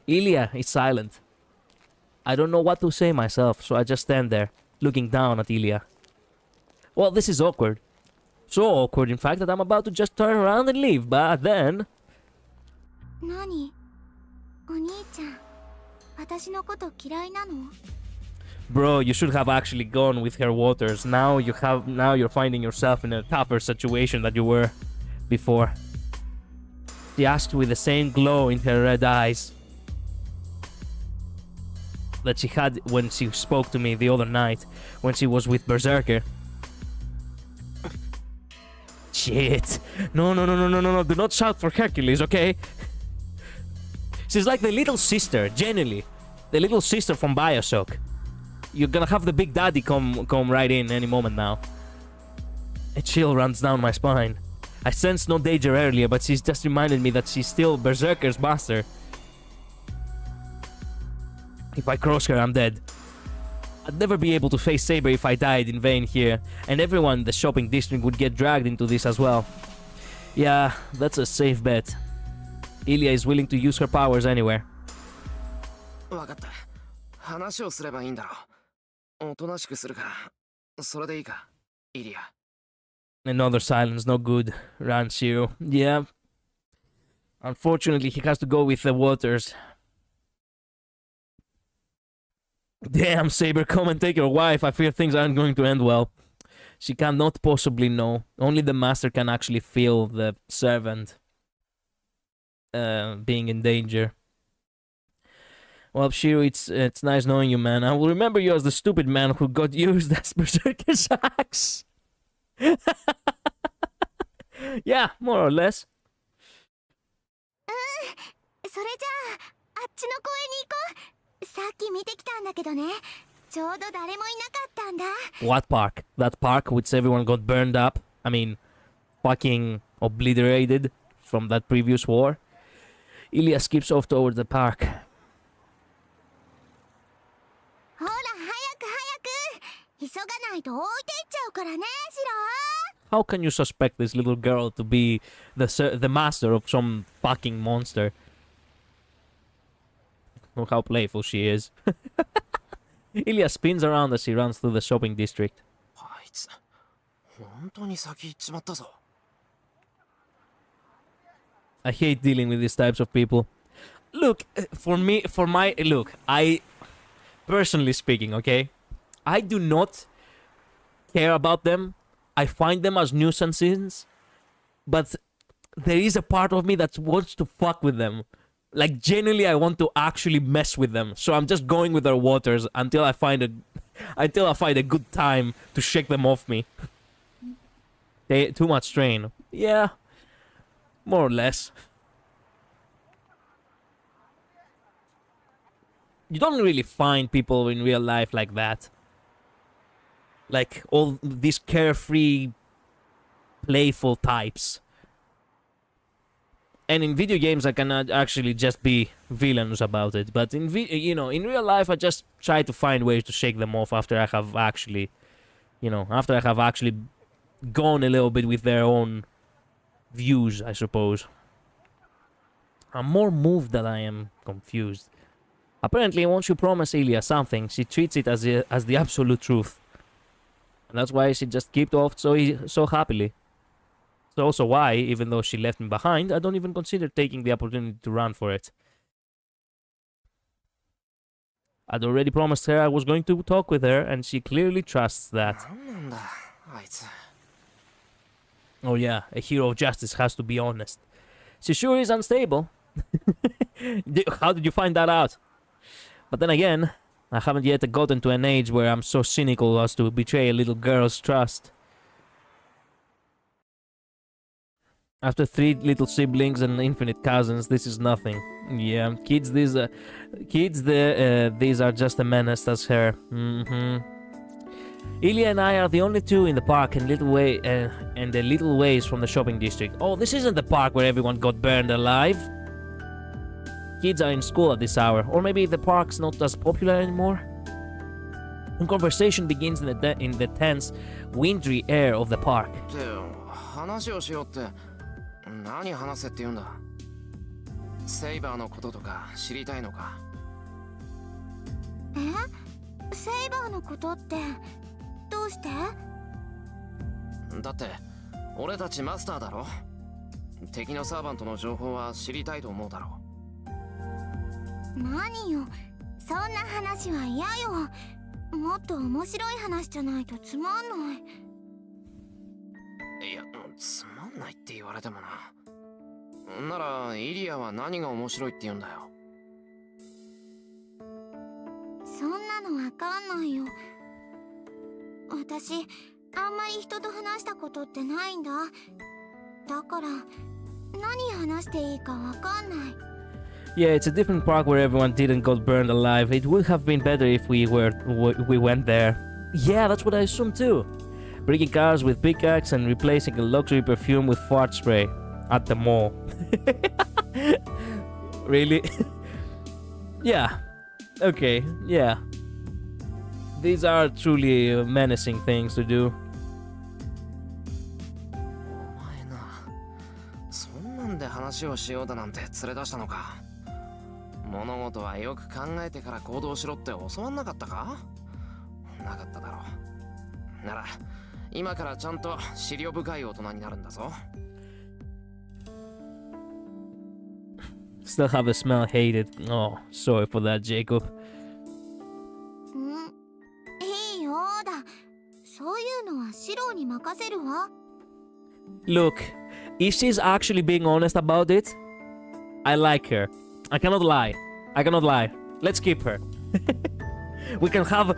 Speaker 1: Ilia is silent. I don't know what to say myself, so I just stand there, looking down at Ilia. Well, this is awkward. So awkward, in fact, that I'm about to just turn around and leave, but then...
Speaker 5: 何？お兄ちゃん、私のこと嫌いなの？
Speaker 1: Bro, you should have actually gone with her waters. Now you're finding yourself in a tougher situation than you were before. She asked with the same glow in her red eyes that she had when she spoke to me the other night, when she was with Berserker. Shit. No, do not shout for Hercules, okay? She's like the little sister, genuinely. The little sister from Bioshock. You're gonna have the big daddy come right in any moment now. A chill runs down my spine. I sensed no danger earlier, but she's just reminded me that she's still Berserker's master. If I cross her, I'm dead. I'd never be able to face Saber if I died in vain here, and everyone in the shopping district would get dragged into this as well. Yeah, that's a safe bet. Ilia is willing to use her powers anywhere.
Speaker 3: わかった。話をすればいいんだろう。おとなしくするから。それでいいか、イリア。
Speaker 1: Another silence, no good. Ran Shiro. Yeah. Unfortunately, he has to go with the waters. Damn, Saber, come and take your wife. I fear things aren't going to end well. She cannot possibly know. Only the master can actually feel the servant being in danger. Well, Shiro, it's nice knowing you, man. I will remember you as the stupid man who got used as Berserker's axe. Yeah, more or less.
Speaker 5: それじゃあ、あっちの公園に行こう。さっき見てきたんだけどね。ちょうど誰もいなかったんだ。
Speaker 1: What park? That park which everyone got burned up? I mean, fucking obliterated from that previous war? Ilia skips off towards the park.
Speaker 5: ほら、早く早く。急がないと置いていっちゃうからね、シロ。
Speaker 1: How can you suspect this little girl to be the master of some fucking monster? Look how playful she is. Ilia spins around as she runs through the shopping district.
Speaker 3: あいつ、本当に先行っちまったぞ。
Speaker 1: I hate dealing with these types of people. Look, look, I, personally speaking, okay, I do not care about them. I find them as nuisances, but there is a part of me that wants to fuck with them. Like, genuinely, I want to actually mess with them. So I'm just going with their waters until I find a good time to shake them off me. Too much strain. Yeah, more or less. You don't really find people in real life like that. Like, all these carefree, playful types. And in video games, I cannot actually just be villainous about it. But in real life, I just try to find ways to shake them off after I have actually, gone a little bit with their own views, I suppose. I'm more moved than I am confused. Apparently, once you promise Ilya something, she treats it as the absolute truth. And that's why she just kept off so happily. It's also why, even though she left me behind, I don't even consider taking the opportunity to run for it. I'd already promised her I was going to talk with her, and she clearly trusts that. Oh yeah, a hero of justice has to be honest. She sure is unstable. How did you find that out? But then again, I haven't yet gotten to an age where I'm so cynical as to betray a little girl's trust. After 3 little siblings and infinite cousins, this is nothing. Yeah, these are just a menace as her. Ilya and I are the only two in the park and a little ways from the shopping district. Oh, this isn't the park where everyone got burned alive. Kids are in school at this hour, or maybe the park's not as popular anymore. And conversation begins in the tense, wintry air of the park.
Speaker 3: 話をしようって何話せって言うんだ。セイバーのこととか知りたいのか。
Speaker 5: セイバーのことってどうして？
Speaker 3: だって俺たちマスターだろ。敵のサーバントの情報は知りたいと思うだろう。
Speaker 5: 何よ、そんな話は嫌よ。もっと面白い話じゃないとつまんない。
Speaker 3: いや、つまんないって言われてもな。ならイリアは何が面白いって言うんだよ。
Speaker 5: そんなのわかんないよ。私あんまり人と話したことってないんだ。だから何話していいかわかんない。
Speaker 1: Yeah, it's a different park where everyone didn't got burned alive. It would have been better if we went there. Yeah, that's what I assumed too. Breaking cars with pickaxe and replacing a luxury perfume with fart spray at the mall. Really? Yeah. Okay, yeah. These are truly menacing things to do.
Speaker 3: お前な、そんなんで話をしようだなんて連れ出したのか。物事はよく考えてから行動しろって教わんなかったか？なかっただろう。なら今からちゃんと思慮深い大人になるんだぞ。
Speaker 1: Still have the smell hated. Oh, sorry for that, Jacob.
Speaker 5: いいよだ。そういうのはシロに任せるわ。
Speaker 1: Look, if she's actually being honest about it, I like her. I cannot lie. Let's keep her. we can have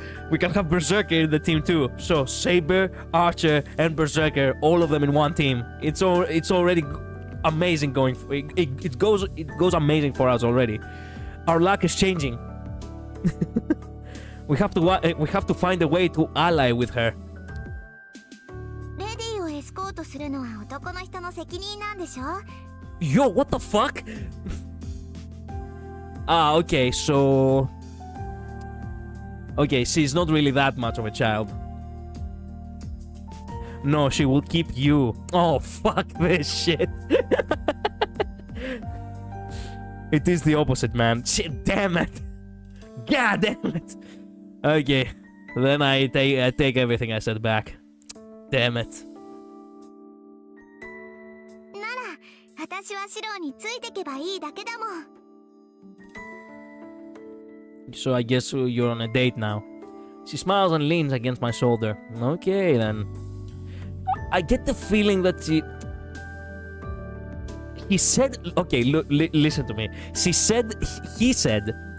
Speaker 1: Berserker in the team too. So Saber, Archer, and Berserker, all of them in one team. It's already amazing going. It goes amazing for us already. Our luck is changing. we have to find a way to ally with her.
Speaker 5: レディをエスコートするのは男の人の責任なんでしょ？
Speaker 1: Yo, what the fuck? Okay, so... Okay, she's not really that much of a child. No, she will keep you. Oh, fuck this shit. It is the opposite, man. Shit, damn it. God damn it. Okay, then I take everything I said back. Damn it.
Speaker 5: 私はシローについてけばいいだけだもん。
Speaker 1: So I guess you're on a date now. She smiles and leans against my shoulder. Okay, then. I get the feeling that he said... Okay, listen to me. He said,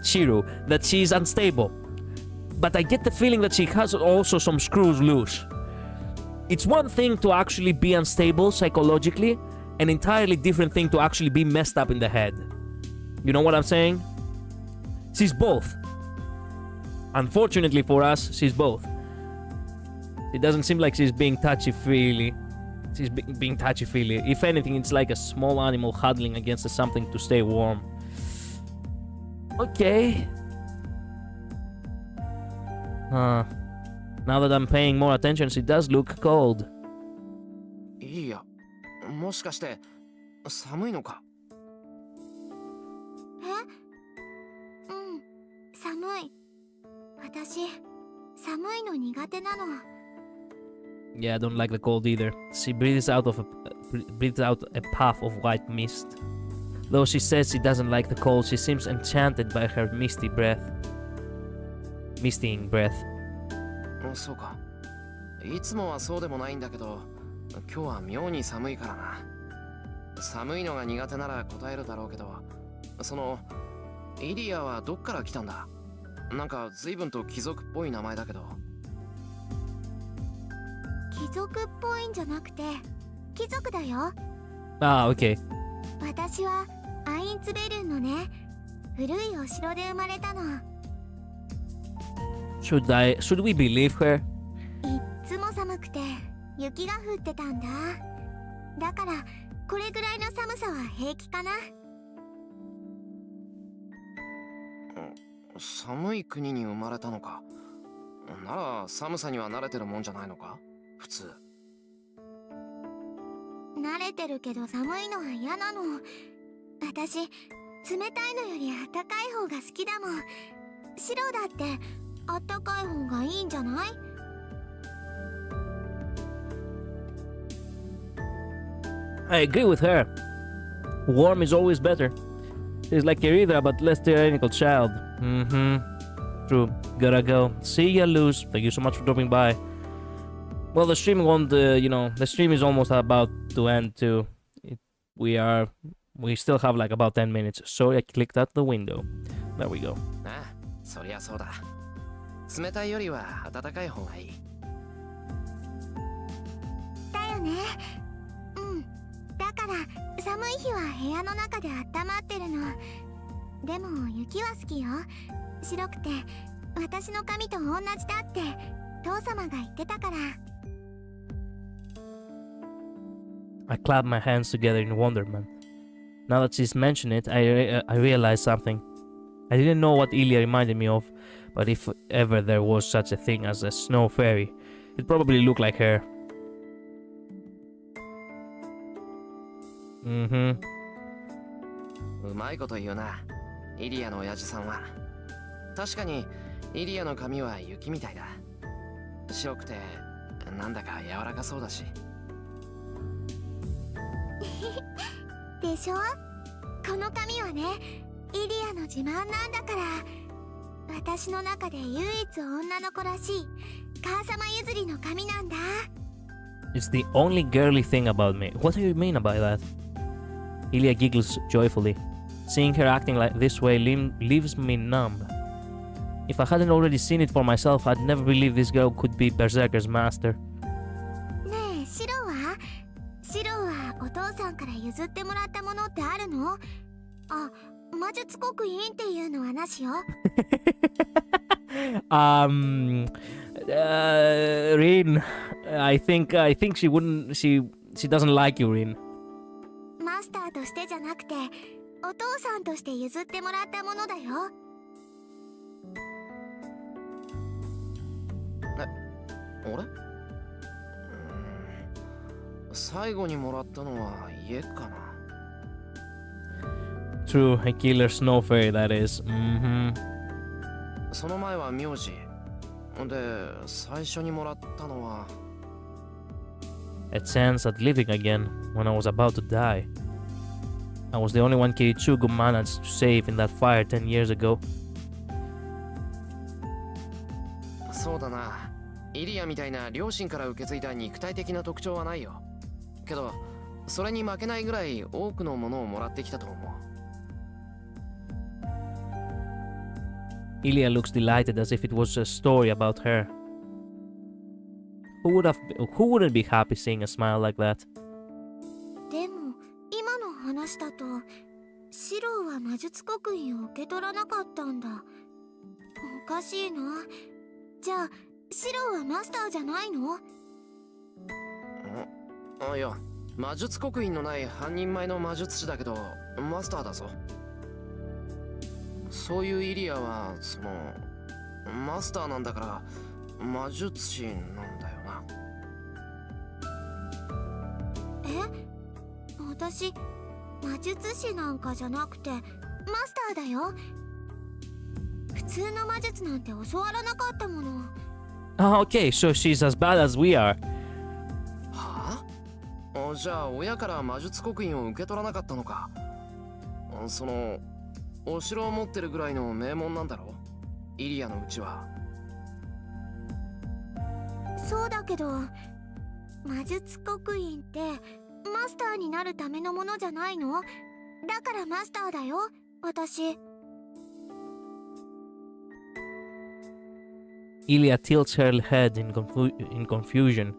Speaker 1: Shiro, that she's unstable. But I get the feeling that she has also some screws loose. It's one thing to actually be unstable psychologically, an entirely different thing to actually be messed up in the head. You know what I'm saying? She's both. Unfortunately for us, she's both. It doesn't seem like she's being touchy-feely. She's being touchy-feely. If anything, it's like a small animal huddling against something to stay warm. Okay. Now that I'm paying more attention, she does look cold.
Speaker 3: いや、もしかして寒いのか？
Speaker 5: え？うん、寒い。私、寒いの苦手なの。
Speaker 1: Yeah, I don't like the cold either. She breathes out a puff of white mist. Though she says she doesn't like the cold, she seems enchanted by her mistying breath.
Speaker 3: そうか。いつもはそうでもないんだけど、今日は妙に寒いからな。寒いのが苦手なら答えるだろうけど、そのイリアはどっから来たんだ？なんか随分と貴族っぽい名前だけど。
Speaker 5: 貴族っぽいんじゃなくて、貴族だよ。
Speaker 1: Ah, okay.
Speaker 5: 私はアインツベルンのね、古いお城で生まれたの。
Speaker 1: Should we believe her?
Speaker 5: いっつも寒くて雪が降ってたんだ。だからこれぐらいの寒さは平気かな。
Speaker 3: 寒い国に生まれたのか。なら寒さには慣れてるもんじゃないのか？普通。
Speaker 5: 慣れてるけど寒いのは嫌なの。私、冷たいのよりあったかい方が好きだもん。白だってあったかい方がいいんじゃない？
Speaker 1: I agree with her. Warm is always better. She's like Kirida, but less tyrannical child. True. Gotta go. See ya, Luz. Thank you so much for dropping by. Well, the stream won't, the stream is almost about to end too. We still have like about 10 minutes. So I clicked out the window. There we go.
Speaker 3: ああ、そりゃそうだ。冷たいよりは暖かい方がいい。
Speaker 5: だよね。うん。だから寒い日は部屋の中で温まってるの。でも雪は好きよ。白くて私の髪と同じだって父様が言ってたから。
Speaker 1: I clap my hands together in wonderment. Now that she's mentioned it, I realize something. I didn't know what Ilya reminded me of, but if ever there was such a thing as a snow fairy, it probably looked like her.
Speaker 3: うまいこと言うな、イリアの親父さんは。確かにイリアの髪は雪みたいだ。白くてなんだか柔らかそうだし。
Speaker 5: でしょ？この髪はね、イリアの自慢なんだから。私の中で唯一女の子らしい母様譲りの髪なんだ。
Speaker 1: It's the only girly thing about me. What do you mean by that? Ilya giggles joyfully. Seeing her acting like this way leaves me numb. If I hadn't already seen it for myself, I'd never believe this girl could be Berserker's master.
Speaker 5: ねえ、シロは？シロはお父さんから譲ってもらったものってあるの？あ、魔術刻印っていうのはなしよ。
Speaker 1: Rin, I think she wouldn't. She doesn't like you, Rin.
Speaker 5: マスターとしてじゃなくて、お父さんとして譲ってもらったものだよ。
Speaker 3: 俺？最後にもらったのは家かな。
Speaker 1: True, a killer snow fairy, that is.
Speaker 3: その前は名字。で、最初にもらったのは。
Speaker 1: A chance at living again when I was about to die. I was the only one Kiritsugu managed to save in that fire 10 years ago.
Speaker 3: そうだな。イリアみたいな両親から受け継いだ肉体的な特徴はないよ。けど、それに負けないぐらい多くのものをもらってきたと思う。
Speaker 1: Ilya looks delighted as if it was a story about her. Who wouldn't be happy seeing a smile like that?
Speaker 5: でも今の話だとシローは魔術刻印を受け取らなかったんだ。おかしいな。じゃあシローはマスターじゃないの？
Speaker 3: あ、いや、魔術刻印のない半人前の魔術師だけどマスターだぞ。そういうイリアはそのマスターなんだから魔術師なんだよな。
Speaker 5: え？私魔術師なんかじゃなくてマスターだよ。普通の魔術なんて教わらなかったもの。
Speaker 1: Ah, okay, so she's as bad as we are.
Speaker 3: はあ？じゃあ親から魔術刻印を受け取らなかったのか。そのお城を持ってるぐらいの名門なんだろう、イリアのうちは。
Speaker 5: そうだけど魔術刻印ってマスターになるためのものじゃないの？だからマスターだよ、私。
Speaker 1: Ilya tilts her head in confusion.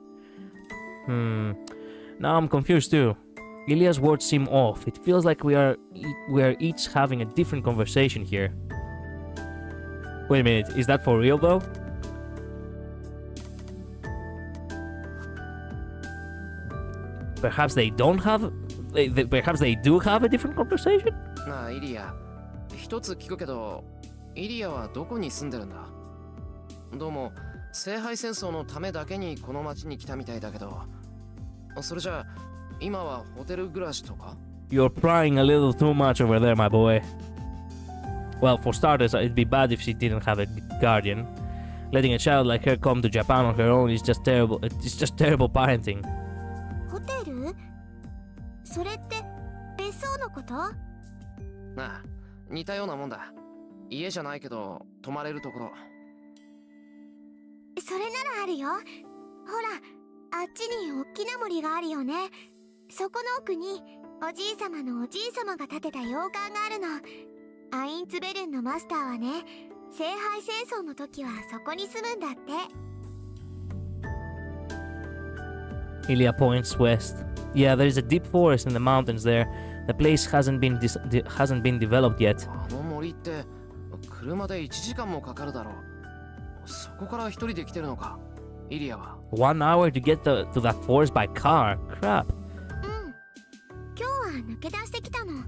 Speaker 1: Now I'm confused too. Ilya's words seem off. It feels like we are each having a different conversation here. Wait a minute, is that for real though? Perhaps they don't have... perhaps they do have a different conversation?
Speaker 3: なあイリア、一つ聞くけど、イリアはどこに住んでるんだ？どうも聖杯戦争のためだけにこの町に来たみたいだけど、それじゃあ今はホテル暮らしとか？
Speaker 1: You're prying a little too much over there, my boy. Well, for starters, it'd be bad if she didn't have a guardian. Letting a child like her come to Japan on her own is just terrible. It's just terrible parenting.
Speaker 5: ホテル？それって別荘のこと？
Speaker 3: なあ、似たようなもんだ。家じゃないけど泊まれるところ。
Speaker 5: それならあるよ。ほら、あっちに大きな森があるよね。そこの奥におじいさまのおじいさまが建てた洋館があるの。アインツベルンのマスターはね、聖杯戦争の時はそこに住むんだって。
Speaker 1: Ilya points west. Yeah, there's a deep forest in the mountains there. The place hasn't been developed yet.
Speaker 3: あの森って車で1時間もかかるだろう。そこから一人で来てるのか、イリアは。
Speaker 1: 1 hour to get to that forest by car. Crap.
Speaker 5: うん。今日は抜け出してきたの。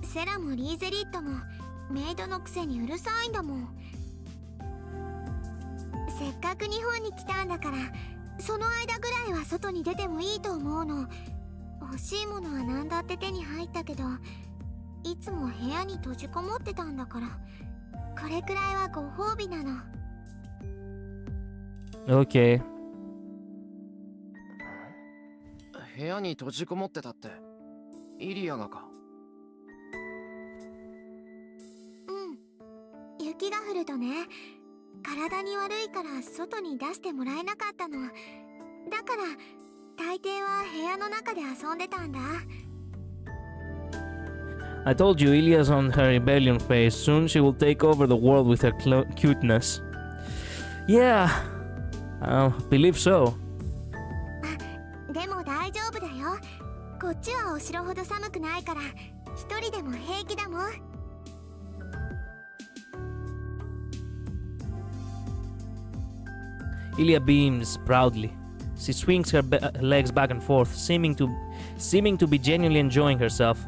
Speaker 5: セラもリーゼリットもメイドのくせにうるさいんだもん。せっかく日本に来たんだから、その間ぐらいは外に出てもいいと思うの。欲しいものは何だって手に入ったけど、いつも部屋に閉じこもってたんだから、これくらいはご褒美なの。
Speaker 1: Okay.
Speaker 3: 部屋に閉じこもってたって、イリアがか？
Speaker 5: うん。雪が降るとね、体に悪いから外に出してもらえなかったの。だから大抵は部屋の中で遊んでたんだ。
Speaker 1: I told you Ilya's on her rebellion phase. Soon she will take over the world with her cuteness. Yeah, I believe so.
Speaker 5: でも大丈夫だよ。こっちはお城ほど寒くないから一人でも平気だもん。
Speaker 1: Ilya beams proudly. She swings her legs back and forth, seeming to be genuinely enjoying herself.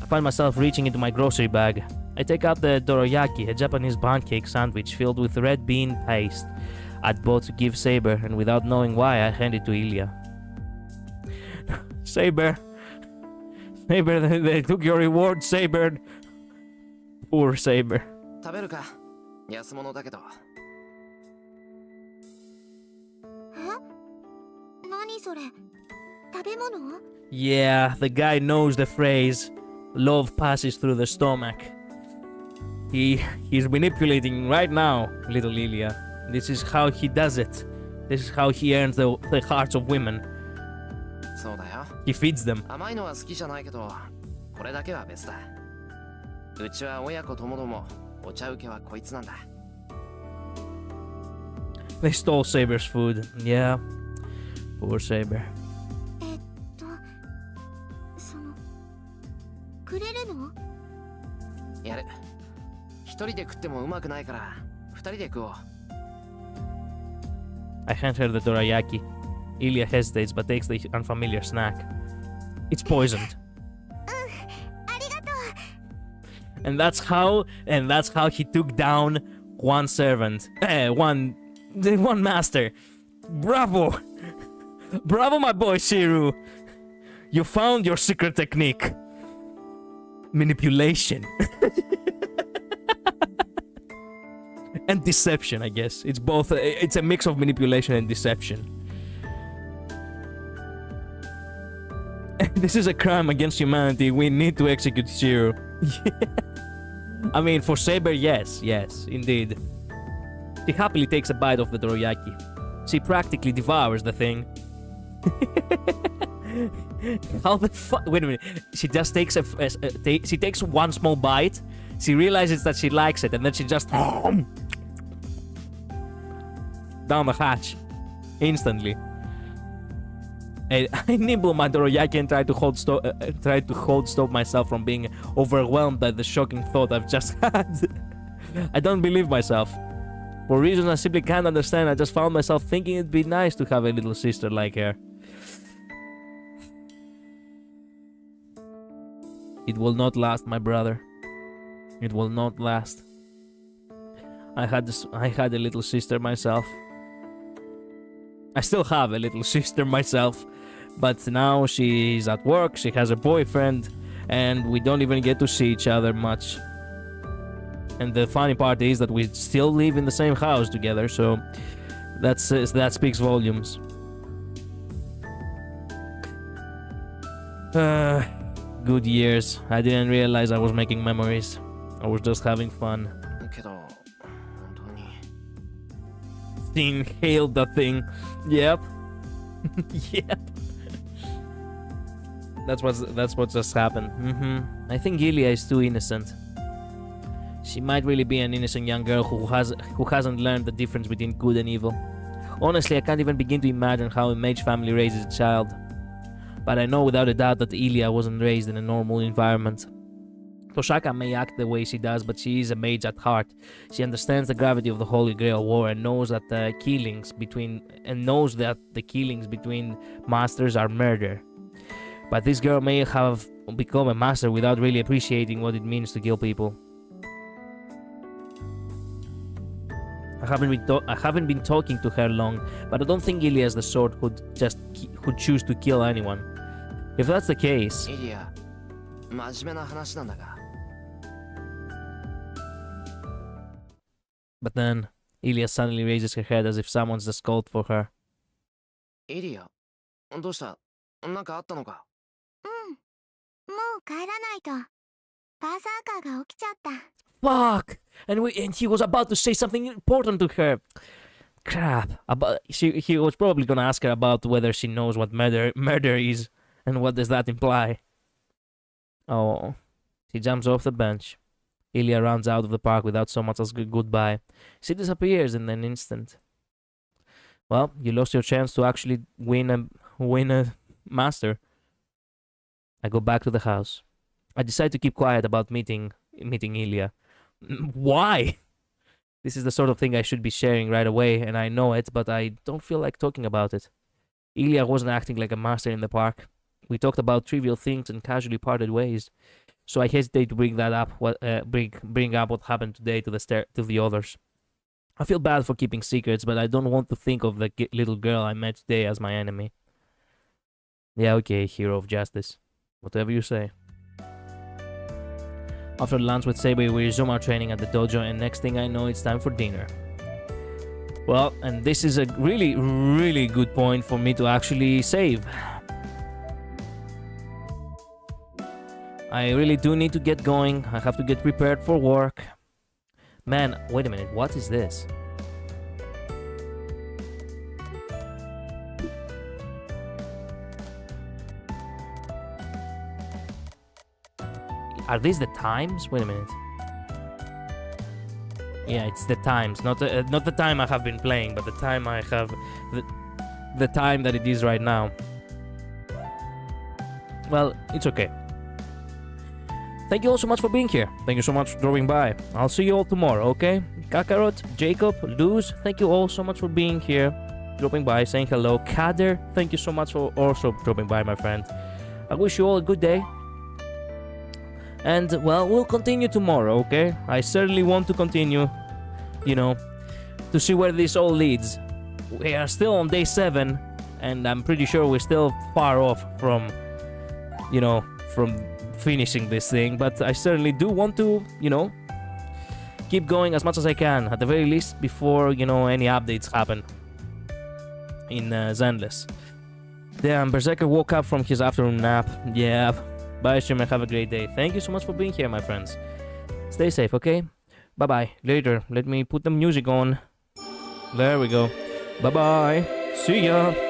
Speaker 1: I find myself reaching into my grocery bag. I take out the doroyaki, a Japanese pancake sandwich filled with red bean paste I'd bought to give Saber, and without knowing why, I hand it to Ilya. Saber, they took your reward, Saber. Poor Saber.
Speaker 3: 食べるか？安物だけど。
Speaker 5: 何それ？食べ物？
Speaker 1: Yeah, the guy knows the phrase. Love passes through the stomach. He's manipulating right now, little Ilya. This is how he does it. This is how he earns the hearts of women.
Speaker 3: そうだよ。
Speaker 1: He feeds them.
Speaker 3: 甘いのは好きじゃないけど、これだけは別だ。うちは親子ともども、お茶受けはこいつなんだ。
Speaker 1: They stole Saber's food. Yeah. Poor Saber.
Speaker 5: そのくれるの？
Speaker 3: やる。一人で食ってもうまくないから、二人で食おう。
Speaker 1: I hand her the dorayaki. Ilya hesitates but takes the unfamiliar snack. It's poisoned.
Speaker 5: ありがとう。
Speaker 1: And that's how he took down one servant. One master. Bravo! Bravo, my boy Shiru! You found your secret technique. Manipulation. And deception, I guess. It's both. It's a mix of manipulation and deception. This is a crime against humanity. We need to execute Shiru. I mean, for Saber, yes, indeed. She happily takes a bite of the dorayaki. She practically devours the thing. How the fuck? Wait a minute. She just takes she takes one small bite. She realizes that she likes it, and then she just down the hatch instantly. I nibble my dorayaki and try to stop myself from being overwhelmed by the shocking thought I've just had. I don't believe myself. For reasons I simply can't understand, I just found myself thinking it'd be nice to have a little sister like her. It will not last, my brother. It will not last. I had a little sister myself. I still have a little sister myself, but now she's at work, she has a boyfriend, and we don't even get to see each other much. And the funny part is that we still live in the same house together, so that speaks volumes. Good years. I didn't realize I was making memories. I was just having fun.
Speaker 3: けど、本当に。
Speaker 1: She inhaled the thing. Yep. Yep. That's what just happened. I think Ilya is too innocent. She might really be an innocent young girl who hasn't learned the difference between good and evil. Honestly, I can't even begin to imagine how a mage family raises a child. But I know without a doubt that Ilya wasn't raised in a normal environment. Toshaka may act the way she does, but she is a mage at heart. She understands the gravity of the Holy Grail War and knows that the killings between masters are murder. But this girl may have become a master without really appreciating what it means to kill people. I haven't been talking to her long, but I don't think Ilya is the sort who'd choose to kill anyone. If that's the case,
Speaker 3: エリア、真面目な話なんだが。
Speaker 1: but then Ilya suddenly raises her head as if someone's just called for her.
Speaker 3: エリア、どうした？なんかあったのか？
Speaker 5: もう帰らないと。バーサーカーが起きちゃった。
Speaker 1: Fuck! And he was about to say something important to her. Crap! He was probably gonna ask her about whether she knows what murder is, and what does that imply. Oh, she jumps off the bench. Ilya runs out of the park without so much as a goodbye. She disappears in an instant. Well, you lost your chance to actually win a master. I go back to the house. I decide to keep quiet about meeting Ilya. Why? This is the sort of thing I should be sharing right away, and I know it, but I don't feel like talking about it. Ilya wasn't acting like a master in the park. We talked about trivial things and casually parted ways. So I hesitate to bring that up. Bring up what happened today to the others. I feel bad for keeping secrets, but I don't want to think of the little girl I met today as my enemy. Yeah, okay, hero of justice. Whatever you say. After lunch with Saber, we resume our training at the dojo, and next thing I know, it's time for dinner. Well, and this is a really, really good point for me to actually save. I really do need to get going. I have to get prepared for work. Man, wait a minute. What is this? Are these the times? Wait a minute. Yeah, it's the times, not the time I have been playing, but the time I have, the time that it is right now. Well, it's okay. Thank you all so much for being here. Thank you so much for dropping by. I'll see you all tomorrow, okay? Kakarot, Jacob, Luz, thank you all so much for being here, dropping by, saying hello. Kader, thank you so much for also dropping by, my friend. I wish you all a good day. And, well, we'll continue tomorrow, okay? I certainly want to continue, you know, to see where this all leads. We are still on day 7, and I'm pretty sure we're still far off from, you know, from finishing this thing. But I certainly do want to, you know, keep going as much as I can, at the very least, before, you know, any updates happen in Zenless. Damn, Berserker woke up from his afternoon nap. Yeah. Bye, streamer. Have a great day. Thank you so much for being here, my friends. Stay safe, okay? Bye-bye. Later. Let me put the music on. There we go. Bye-bye. See ya.